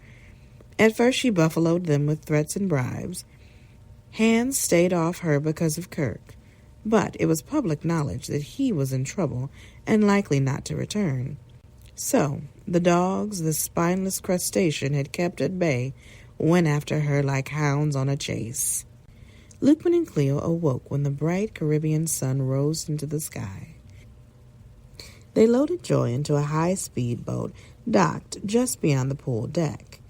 At first she buffaloed them with threats and bribes. Hands stayed off her because of Kirk, but it was public knowledge that he was in trouble and likely not to return. So, the dogs the spineless crustacean had kept at bay went after her like hounds on a chase. Lukeman and Cleo awoke when the bright Caribbean sun rose into the sky. They loaded Joy into a high-speed boat docked just beyond the pool deck.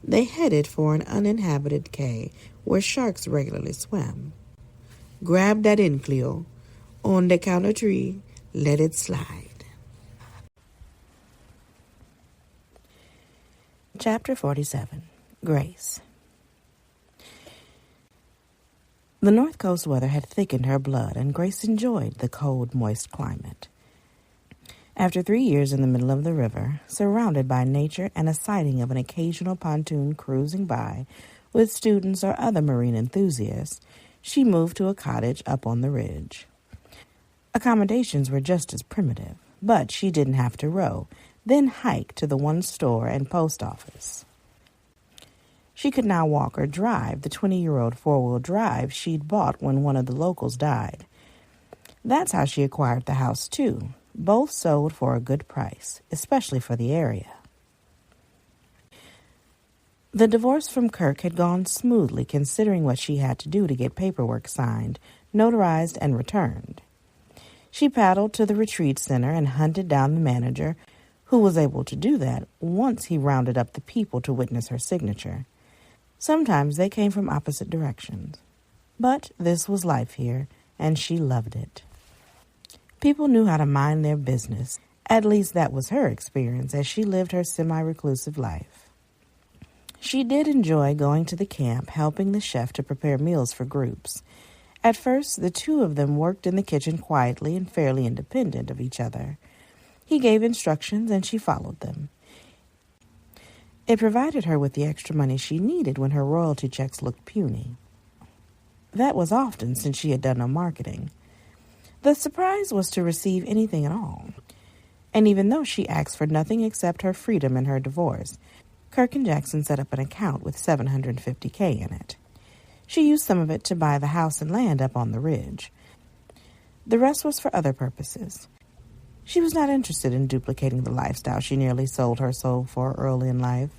They headed for an uninhabited cay where sharks regularly swam. Grab that in, Cleo. On the count of 3, let it slide. Chapter 47. Grace. The North Coast weather had thickened her blood, and Grace enjoyed the cold, moist climate. After 3 years in the middle of the river, surrounded by nature and a sighting of an occasional pontoon cruising by with students or other marine enthusiasts, she moved to a cottage up on the ridge. Accommodations were just as primitive, but she didn't have to row, then hike to the one store and post office. She could now walk or drive the 20-year-old four-wheel drive she'd bought when one of the locals died. That's how she acquired the house, too, Both sold for a good price, especially for the area. The divorce from Kirk had gone smoothly considering what she had to do to get paperwork signed, notarized, and returned. She paddled to the retreat center and hunted down the manager, who was able to do that once he rounded up the people to witness her signature. Sometimes they came from opposite directions. But this was life here, and she loved it. People knew how to mind their business. At least that was her experience as she lived her semi-reclusive life. She did enjoy going to the camp, helping the chef to prepare meals for groups. At first, the two of them worked in the kitchen quietly and fairly independent of each other. He gave instructions and she followed them. It provided her with the extra money she needed when her royalty checks looked puny. That was often since she had done no marketing. The surprise was to receive anything at all. And even though she asked for nothing except her freedom in her divorce, Kirk and Jackson set up an account with $750K in it. She used some of it to buy the house and land up on the ridge. The rest was for other purposes. She was not interested in duplicating the lifestyle she nearly sold her soul for early in life.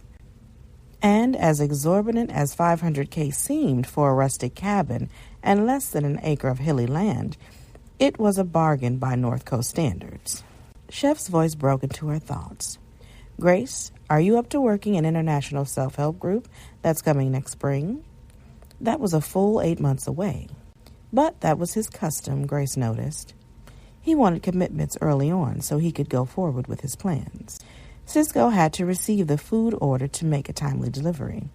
And as exorbitant as $500K seemed for a rustic cabin and less than an acre of hilly land, it was a bargain by North Coast standards. Chef's voice broke into her thoughts. Grace, are you up to working an international self-help group that's coming next spring? That was a full 8 months away. But that was his custom, Grace noticed. He wanted commitments early on so he could go forward with his plans. Cisco had to receive the food order to make a timely delivery.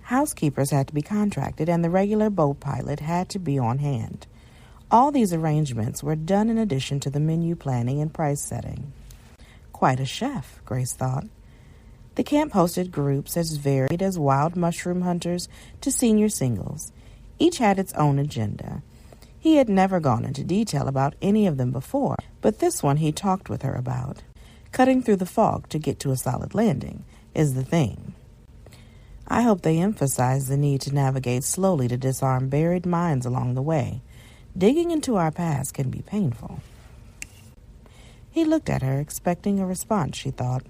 Housekeepers had to be contracted, and the regular boat pilot had to be on hand. All these arrangements were done in addition to the menu planning and price setting. Quite a chef, Grace thought. The camp hosted groups as varied as wild mushroom hunters to senior singles. Each had its own agenda. He had never gone into detail about any of them before, but this one he talked with her about. Cutting through the fog to get to a solid landing is the thing. I hope they emphasize the need to navigate slowly to disarm buried minds along the way. Digging into our past can be painful. He looked at her, expecting a response, she thought.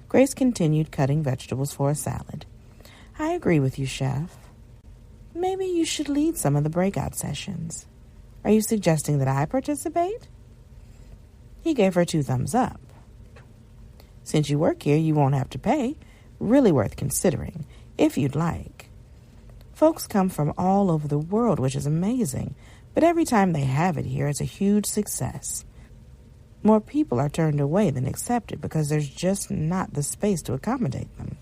Grace continued cutting vegetables for a salad. I agree with you, Chef. Maybe you should lead some of the breakout sessions. Are you suggesting that I participate? He gave her 2 thumbs up. Since you work here, you won't have to pay. Really worth considering, if you'd like. Folks come from all over the world, which is amazing, but every time they have it here, it's a huge success. More people are turned away than accepted because there's just not the space to accommodate them.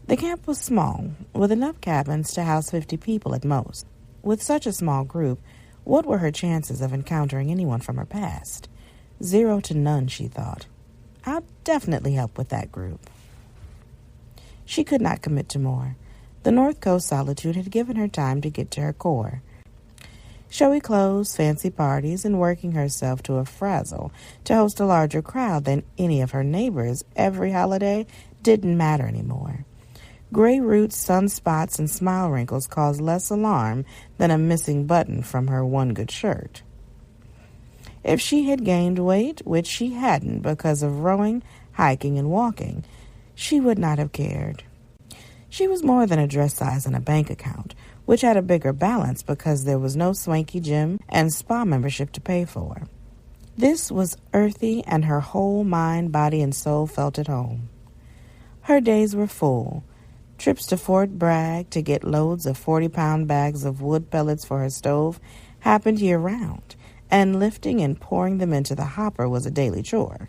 The camp was small, with enough cabins to house 50 people at most. With such a small group, what were her chances of encountering anyone from her past? 0 to none, she thought. I'll definitely help with that group. She could not commit to more. The North Coast solitude had given her time to get to her core. Showy clothes, fancy parties, and working herself to a frazzle to host a larger crowd than any of her neighbors every holiday didn't matter anymore. Gray roots, sunspots, and smile wrinkles caused less alarm than a missing button from her one good shirt. If she had gained weight, which she hadn't because of rowing, hiking, and walking, she would not have cared. She was more than a dress size in a bank account, which had a bigger balance because there was no swanky gym and spa membership to pay for. This was earthy, and her whole mind, body, and soul felt at home. Her days were full. Trips to Fort Bragg to get loads of 40-pound bags of wood pellets for her stove happened year-round, and lifting and pouring them into the hopper was a daily chore.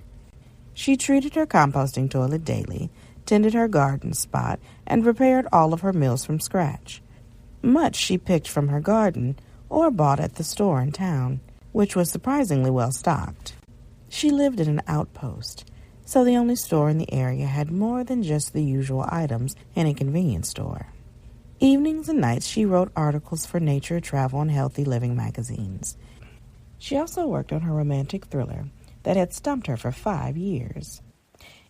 She treated her composting toilet daily, tended her garden spot, and prepared all of her meals from scratch. Much she picked from her garden or bought at the store in town, which was surprisingly well stocked. She lived in an outpost, so the only store in the area had more than just the usual items in a convenience store. Evenings and nights she wrote articles for Nature, Travel, and Healthy Living magazines. She also worked on her romantic thriller that had stumped her for 5 years.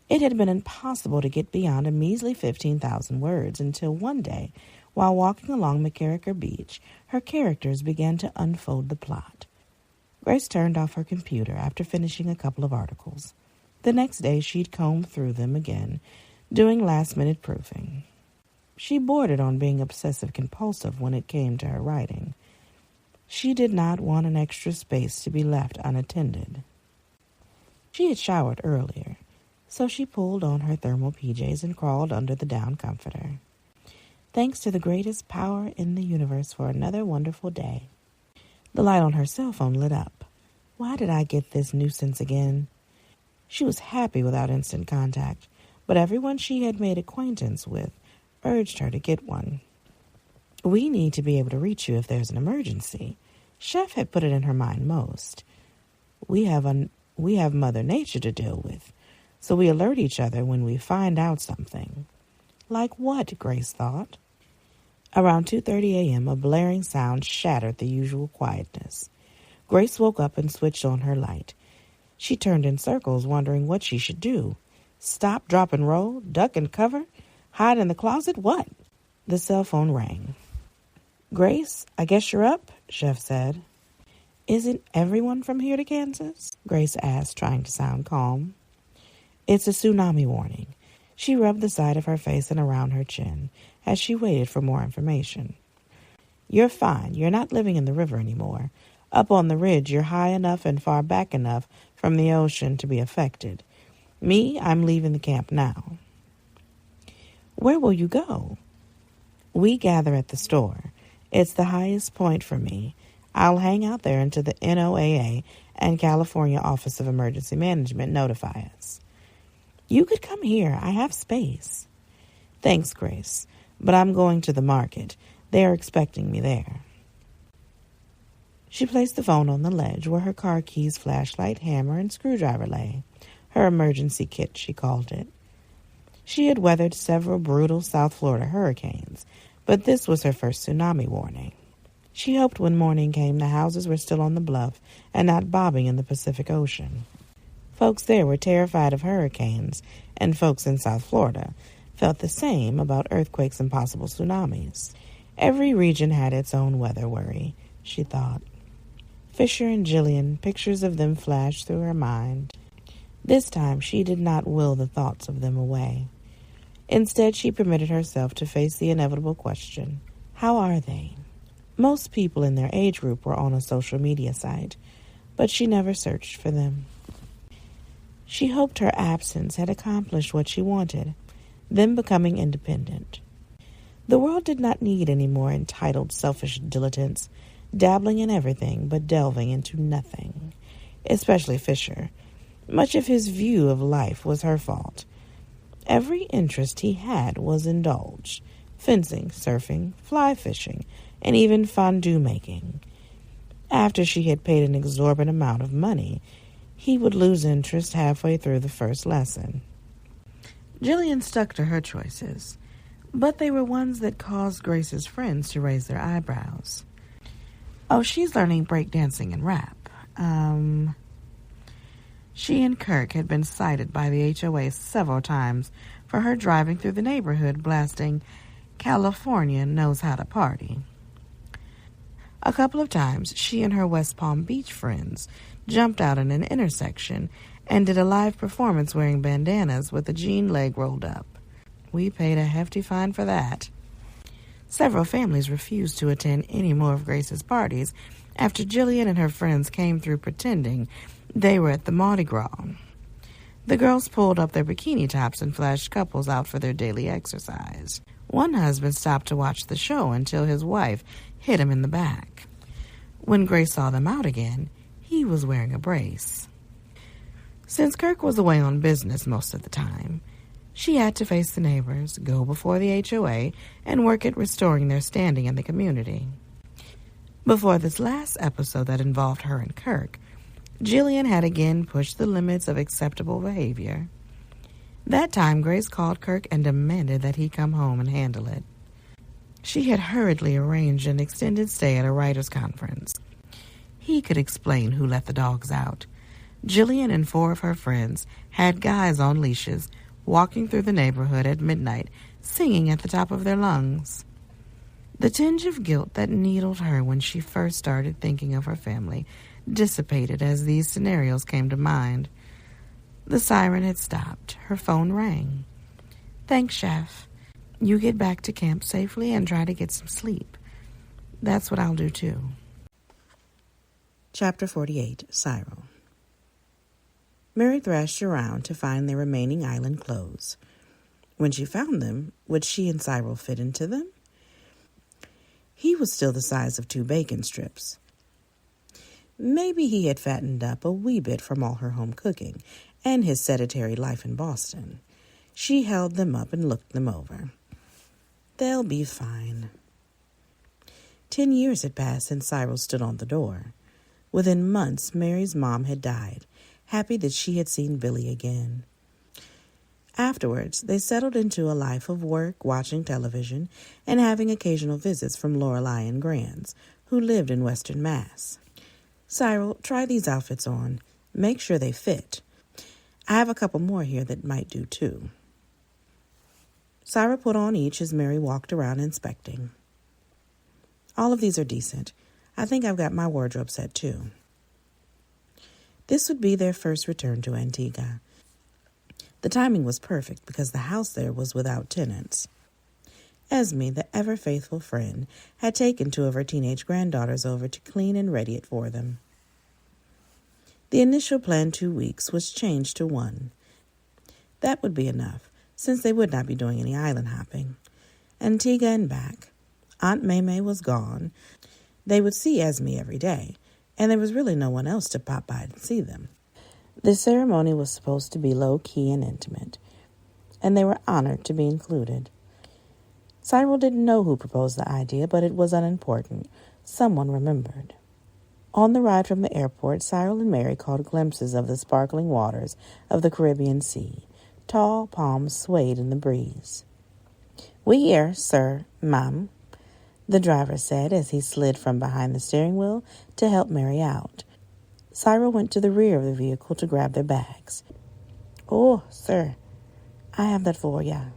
It had been impossible to get beyond a measly 15,000 words until one day, while walking along McCarricker Beach, her characters began to unfold the plot. Grace turned off her computer after finishing a couple of articles. The next day she'd comb through them again, doing last-minute proofing. She bordered on being obsessive-compulsive when it came to her writing. She did not want an extra space to be left unattended. She had showered earlier, so she pulled on her thermal PJs and crawled under the down comforter. Thanks to the greatest power in the universe for another wonderful day. The light on her cell phone lit up. Why did I get this nuisance again? She was happy without instant contact, but everyone she had made acquaintance with urged her to get one. We need to be able to reach you if there's an emergency. Chef had put it in her mind most. We have Mother Nature to deal with, so we alert each other when we find out something. Like what, Grace thought. Around 2:30 a.m., a blaring sound shattered the usual quietness. Grace woke up and switched on her light. She turned in circles, wondering what she should do. Stop, drop, and roll? Duck and cover? Hide in the closet? What? The cell phone rang. Grace, I guess you're up, Chef said. Isn't everyone from here to Kansas? Grace asked, trying to sound calm. It's a tsunami warning. She rubbed the side of her face and around her chin as she waited for more information. You're fine. You're not living in the river anymore. Up on the ridge, you're high enough and far back enough from the ocean to be affected. Me, I'm leaving the camp now. Where will you go? We gather at the store. It's the highest point for me. I'll hang out there until the NOAA and California Office of Emergency Management notify us. You could come here. I have space. Thanks, Grace, but I'm going to the market. They are expecting me there. She placed the phone on the ledge where her car keys, flashlight, hammer, and screwdriver lay. Her emergency kit, she called it. She had weathered several brutal South Florida hurricanes, but this was her first tsunami warning. She hoped when morning came the houses were still on the bluff and not bobbing in the Pacific Ocean. Folks there were terrified of hurricanes, and folks in South Florida felt the same about earthquakes and possible tsunamis. Every region had its own weather worry, she thought. Fisher and Jillian, pictures of them flashed through her mind. This time she did not will the thoughts of them away. Instead, she permitted herself to face the inevitable question, how are they? Most people in their age group were on a social media site, but she never searched for them. She hoped her absence had accomplished what she wanted, them becoming independent. The world did not need any more entitled, selfish dilettantes, dabbling in everything but delving into nothing, especially Fisher. Much of his view of life was her fault. Every interest he had was indulged: fencing, surfing, fly fishing, and even fondue making. After she had paid an exorbitant amount of money, he would lose interest halfway through the first lesson. Jillian stuck to her choices, but they were ones that caused Grace's friends to raise their eyebrows. Oh, she's learning breakdancing and rap. She and Kirk had been cited by the HOA several times for her driving through the neighborhood blasting "California Knows How to Party." A couple of times, she and her West Palm Beach friends jumped out in an intersection and did a live performance wearing bandanas with a jean leg rolled up. We paid a hefty fine for that. Several families refused to attend any more of Grace's parties after Jillian and her friends came through pretending they were at the Mardi Gras. The girls pulled up their bikini tops and flashed couples out for their daily exercise. One husband stopped to watch the show until his wife hit him in the back. When Grace saw them out again, he was wearing a brace. Since Kirk was away on business most of the time, she had to face the neighbors, go before the HOA, and work at restoring their standing in the community. Before this last episode that involved her and Kirk, Jillian had again pushed the limits of acceptable behavior. That time, Grace called Kirk and demanded that he come home and handle it. She had hurriedly arranged an extended stay at a writers' conference. He could explain who let the dogs out. Jillian and 4 of her friends had guys on leashes walking through the neighborhood at midnight, singing at the top of their lungs. The tinge of guilt that needled her when she first started thinking of her family dissipated as these scenarios came to mind. The siren had stopped. Her phone rang. "Thanks, Chef. You get back to camp safely and try to get some sleep. That's what I'll do too." Chapter 48, Cyril. Mary thrashed around to find their remaining island clothes. When she found them, would she and Cyril fit into them? He was still the size of 2 bacon strips. Maybe he had fattened up a wee bit from all her home cooking and his sedentary life in Boston. She held them up and looked them over. They'll be fine. 10 years had passed since Cyril stood on the door. Within months, Mary's mom had died, happy that she had seen Billy again. Afterwards, they settled into a life of work, watching television, and having occasional visits from Lorelei and Grans, who lived in Western Mass. "Cyril, try these outfits on. Make sure they fit. I have a couple more here that might do too." Cyril put on each as Mary walked around inspecting. "All of these are decent. I think I've got my wardrobe set too." This would be their first return to Antigua. The timing was perfect because the house there was without tenants. Esme, the ever-faithful friend, had taken 2 of her teenage granddaughters over to clean and ready it for them. The initial planned 2 weeks was changed to 1. That would be enough, since they would not be doing any island hopping. Antigua and back. Aunt Maymay was gone. They would see Esme every day, and there was really no one else to pop by and see them. The ceremony was supposed to be low-key and intimate, and they were honored to be included. Cyril didn't know who proposed the idea, but it was unimportant. Someone remembered. On the ride from the airport, Cyril and Mary caught glimpses of the sparkling waters of the Caribbean Sea. Tall palms swayed in the breeze. "We here, sir, ma'am," the driver said as he slid from behind the steering wheel to help Mary out. Cyril went to the rear of the vehicle to grab their bags. "Oh, sir, I have that for ya."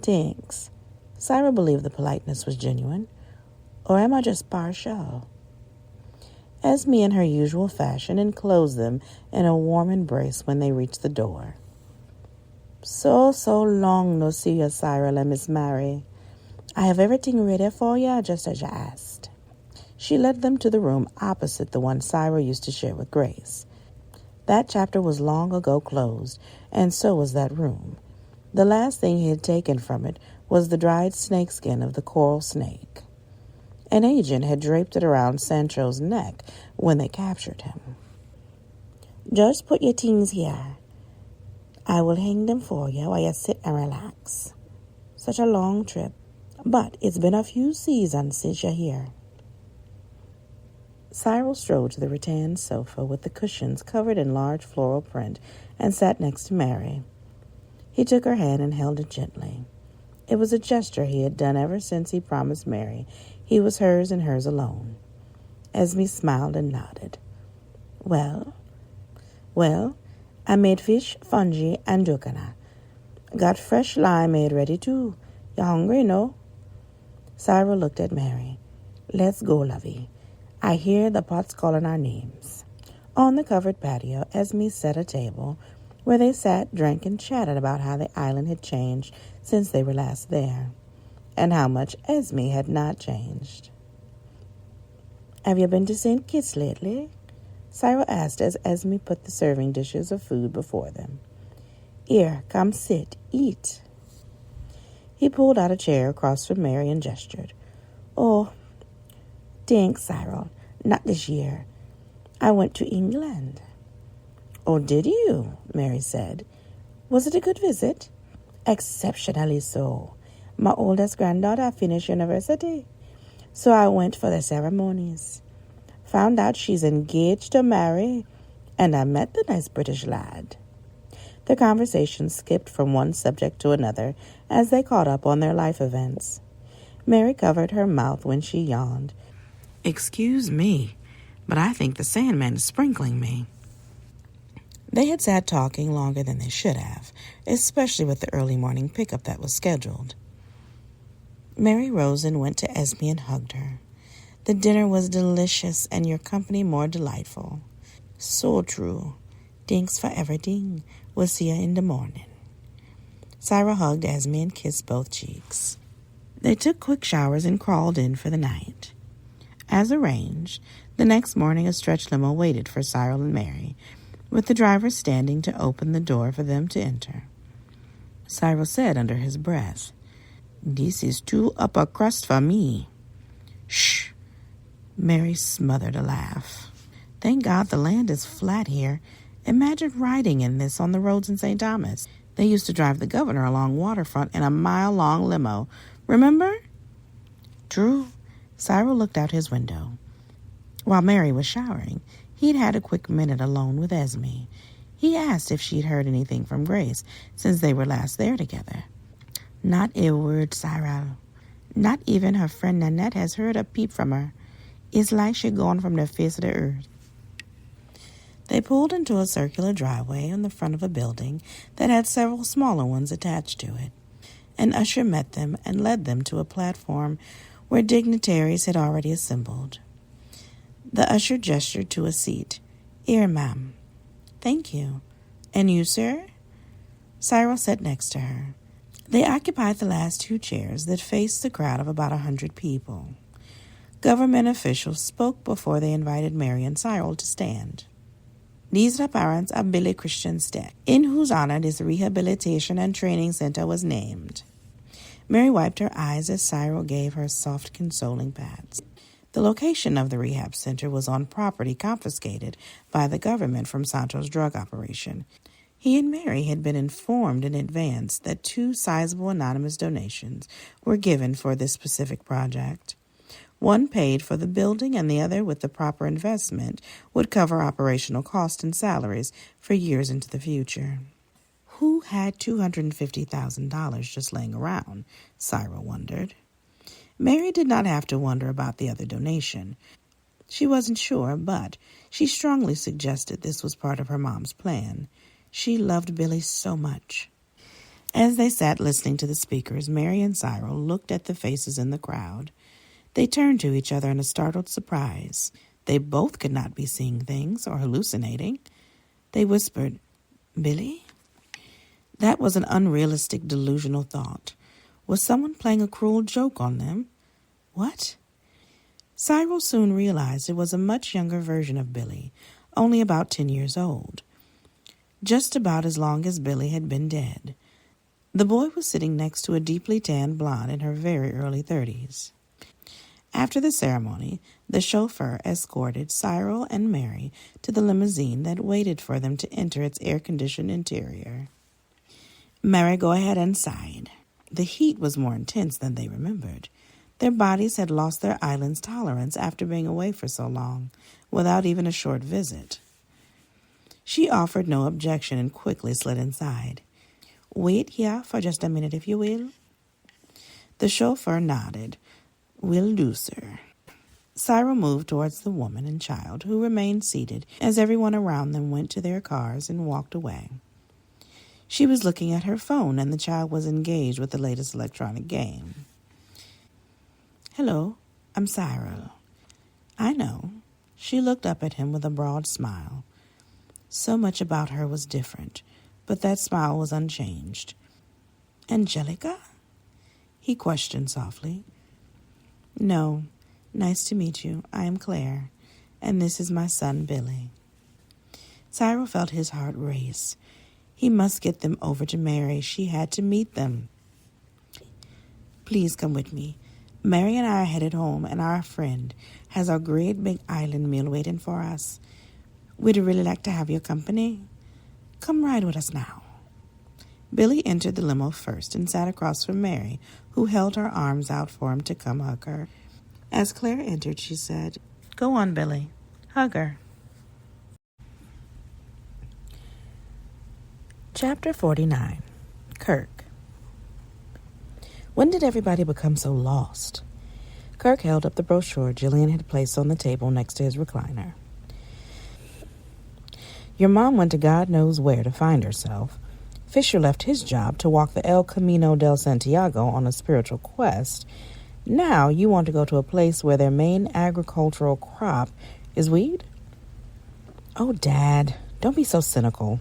"Thanks." Cyril believed the politeness was genuine. "Or am I just partial?" Esme, in her usual fashion, enclosed them in a warm embrace when they reached the door. So long no see ya, Cyril and Miss Mary. I have everything ready for ya, just as you asked." She led them to the room opposite the one Cyril used to share with Grace. That chapter was long ago closed, and so was that room. The last thing he had taken from it was the dried snakeskin of the coral snake. An agent had draped it around Sancho's neck when they captured him. "Just put your things here. I will hang them for you while you sit and relax. Such a long trip, but it's been a few seasons since you're here." Cyril strode to the rattan sofa with the cushions covered in large floral print and sat next to Mary. He took her hand and held it gently. It was a gesture he had done ever since he promised Mary he was hers and hers alone. Esme smiled and nodded. Well, I made fish, fungi, and dukkana. Got fresh limeade ready, too. You hungry, no?" Cyril looked at Mary. "Let's go, lovey. I hear the pot's calling our names." On the covered patio, Esme set a table where they sat, drank, and chatted about how the island had changed since they were last there, and how much Esme had not changed. "Have you been to St. Kitts lately?" Cyril asked as Esme put the serving dishes of food before them. "Here, come sit, eat." He pulled out a chair across from Mary and gestured. "Oh, thanks, Cyril. Not this year. I went to England." "Oh, did you?" Mary said. "Was it a good visit?" "Exceptionally so. My oldest granddaughter finished university, so I went for the ceremonies. Found out she's engaged to marry, and I met the nice British lad." The conversation skipped from one subject to another as they caught up on their life events. Mary covered her mouth when she yawned. "Excuse me, but I think the Sandman is sprinkling me." They had sat talking longer than they should have, especially with the early morning pickup that was scheduled. Mary rose and went to Esme and hugged her. The dinner was delicious and your company more delightful. So true. Thanks for everything. We'll see you in the morning. Cyril hugged Esme and kissed both cheeks. They took quick showers and crawled in for the night. As arranged, the next morning a stretch limo waited for Cyril and Mary, with the driver standing to open the door for them to enter. Cyril said under his breath, "This is too upper crust for me." "Shh." Mary smothered a laugh. "Thank God the land is flat here. Imagine riding in this on the roads in St. Thomas. They used to drive the governor along waterfront in a mile-long limo. Remember?" True. Cyril looked out his window. While Mary was showering, he'd had a quick minute alone with Esme. He asked if she'd heard anything from Grace since they were last there together. "Not a word, Cyril. Not even her friend Nanette has heard a peep from her. It's like she gone from the face of the earth." They pulled into a circular driveway in the front of a building that had several smaller ones attached to it. An usher met them and led them to a platform where dignitaries had already assembled. The usher gestured to a seat. "Here, ma'am." "Thank you. And you, sir?" Cyril sat next to her. They occupied the last two chairs that faced the crowd of about 100 people. Government officials spoke before they invited Mary and Cyril to stand. "These are the parents of Billy Christian Steck, in whose honor this rehabilitation and training center was named." Mary wiped her eyes as Cyril gave her soft, consoling pats. The location of the rehab center was on property confiscated by the government from Santo's drug operation. He and Mary had been informed in advance that 2 sizable anonymous donations were given for this specific project. One paid for the building and the other, with the proper investment, would cover operational costs and salaries for years into the future. Who had $250,000 just laying around? Cyril wondered. Mary did not have to wonder about the other donation. She wasn't sure, but she strongly suggested this was part of her mom's plan. She loved Billy so much. As they sat listening to the speakers, Mary and Cyril looked at the faces in the crowd. They turned to each other in a startled surprise. They both could not be seeing things or hallucinating. They whispered, "Billy?" That was an unrealistic, delusional thought. Was someone playing a cruel joke on them? What? Cyril soon realized it was a much younger version of Billy, only about 10 years old. Just about as long as Billy had been dead. The boy was sitting next to a deeply tanned blonde in her very early 30s. After the ceremony, the chauffeur escorted Cyril and Mary to the limousine that waited for them to enter its air-conditioned interior. "Mary, go ahead inside." The heat was more intense than they remembered. Their bodies had lost their island's tolerance after being away for so long, without even a short visit. She offered no objection and quickly slid inside. "Wait here for just a minute, if you will." The chauffeur nodded. "Will do, sir." Cyril moved towards the woman and child, who remained seated as everyone around them went to their cars and walked away. She was looking at her phone, and the child was engaged with the latest electronic game. "Hello, I'm Cyril." "I know." She looked up at him with a broad smile. So much about her was different, but that smile was unchanged. "Angelica?" he questioned softly. "No. Nice to meet you. I am Claire, and this is my son, Billy." Cyril felt his heart race. He must get them over to Mary. She had to meet them. "Please come with me. Mary and I are headed home, and our friend has our great big island meal waiting for us. We'd really like to have your company. Come ride with us now." Billy entered the limo first and sat across from Mary, who held her arms out for him to come hug her. As Claire entered, she said, "Go on, Billy. Hug her." Chapter 49. Kirk. When did everybody become so lost? Kirk held up the brochure Jillian had placed on the table next to his recliner. "Your mom went to God knows where to find herself. Fisher left his job to walk the El Camino del Santiago on a spiritual quest, Now you want to go to a place where their main agricultural crop is weed? Oh, Dad, don't be so cynical.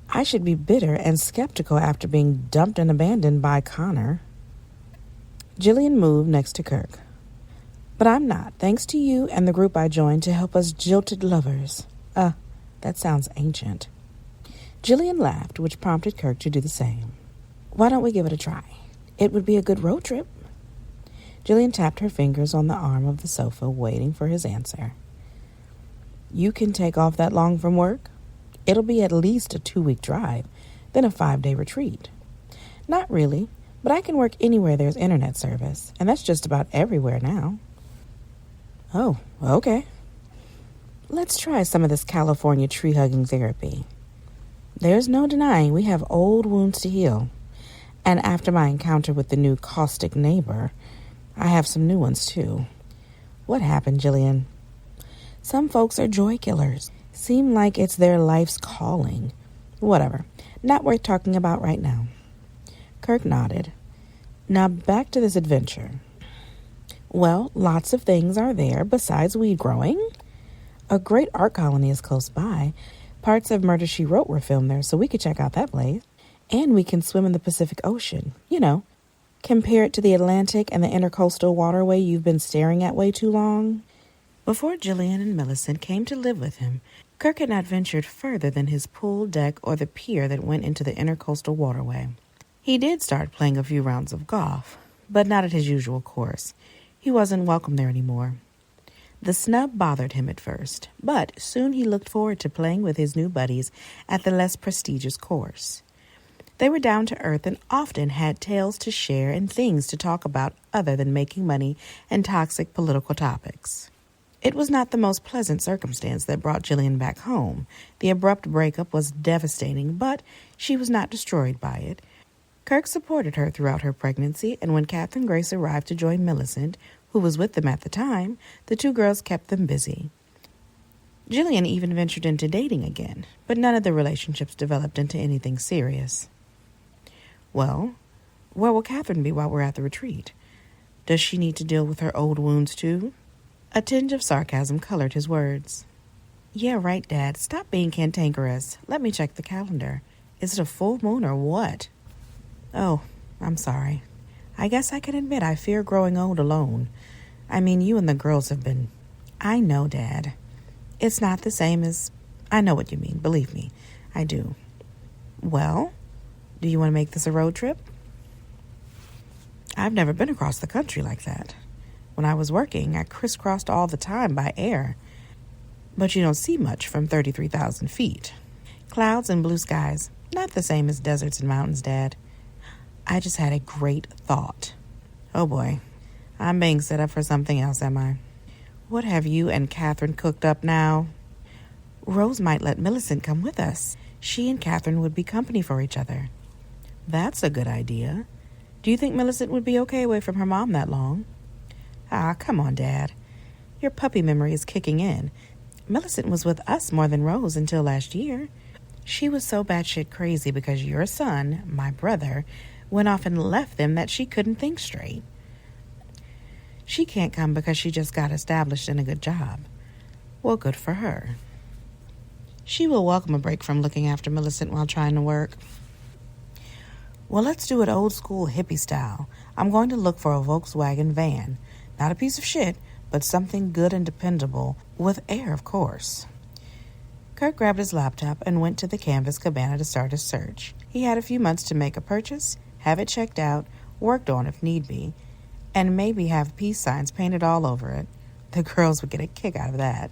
I should be bitter and skeptical after being dumped and abandoned by Connor. Jillian moved next to Kirk. But I'm not, thanks to you and the group I joined to help us jilted lovers. That sounds ancient. Jillian laughed, which prompted Kirk to do the same. Why don't we give it a try? It would be a good road trip. Jillian tapped her fingers on the arm of the sofa, waiting for his answer. You can take off that long from work? It'll be at least a 2-week drive, then a 5-day retreat. Not really, but I can work anywhere there's internet service, and that's just about everywhere now. Oh, okay. Let's try some of this California tree-hugging therapy. There's no denying we have old wounds to heal. And after my encounter with the new caustic neighbor, I have some new ones too. What happened, Jillian? Some folks are joy killers. Seem like it's their life's calling. Whatever. Not worth talking about right now. Kirk nodded. Now back to this adventure. Well, lots of things are there besides weed growing. A great art colony is close by. Parts of Murder, She Wrote were filmed there, so we could check out that place. And we can swim in the Pacific Ocean. You know, compare it to the Atlantic and the intercoastal waterway you've been staring at way too long. Before Jillian and Millicent came to live with him, Kirk had not ventured further than his pool deck or the pier that went into the intercoastal waterway. He did start playing a few rounds of golf, but not at his usual course. He wasn't welcome there anymore. The snub bothered him at first, but soon he looked forward to playing with his new buddies at the less prestigious course. They were down to earth and often had tales to share and things to talk about other than making money and toxic political topics. It was not the most pleasant circumstance that brought Jillian back home. The abrupt breakup was devastating, but she was not destroyed by it. Kirk supported her throughout her pregnancy, and when Catherine Grace arrived to join Millicent, who was with them at the time, the two girls kept them busy. Jillian even ventured into dating again, but none of the relationships developed into anything serious. Well, where will Catherine be while we're at the retreat? Does she need to deal with her old wounds too? A tinge of sarcasm colored his words. Yeah, right, Dad. Stop being cantankerous. Let me check the calendar. Is it a full moon or what? Oh, I'm sorry. I guess I can admit I fear growing old alone. I mean, you and the girls have been... I know, Dad. It's not the same as... I know what you mean. Believe me, I do. Well, do you want to make this a road trip? I've never been across the country like that. When I was working, I crisscrossed all the time by air. But you don't see much from 33,000 feet. Clouds and blue skies, not the same as deserts and mountains, Dad. I just had a great thought. Oh boy, I'm being set up for something else, am I? What have you and Catherine cooked up now? Rose might let Millicent come with us. She and Catherine would be company for each other. That's a good idea. Do you think Millicent would be okay away from her mom that long? Ah, come on, Dad. Your puppy memory is kicking in. Millicent was with us more than Rose until last year. She was so batshit crazy because your son, my brother, went off and left them that she couldn't think straight. She can't come because she just got established in a good job. Well, good for her. She will welcome a break from looking after Millicent while trying to work. Well, let's do it old school hippie style. I'm going to look for a Volkswagen van. Not a piece of shit, but something good and dependable, with air, of course. Kirk grabbed his laptop and went to the Canvas Cabana to start his search. He had a few months to make a purchase, have it checked out, worked on if need be, and maybe have peace signs painted all over it. The girls would get a kick out of that.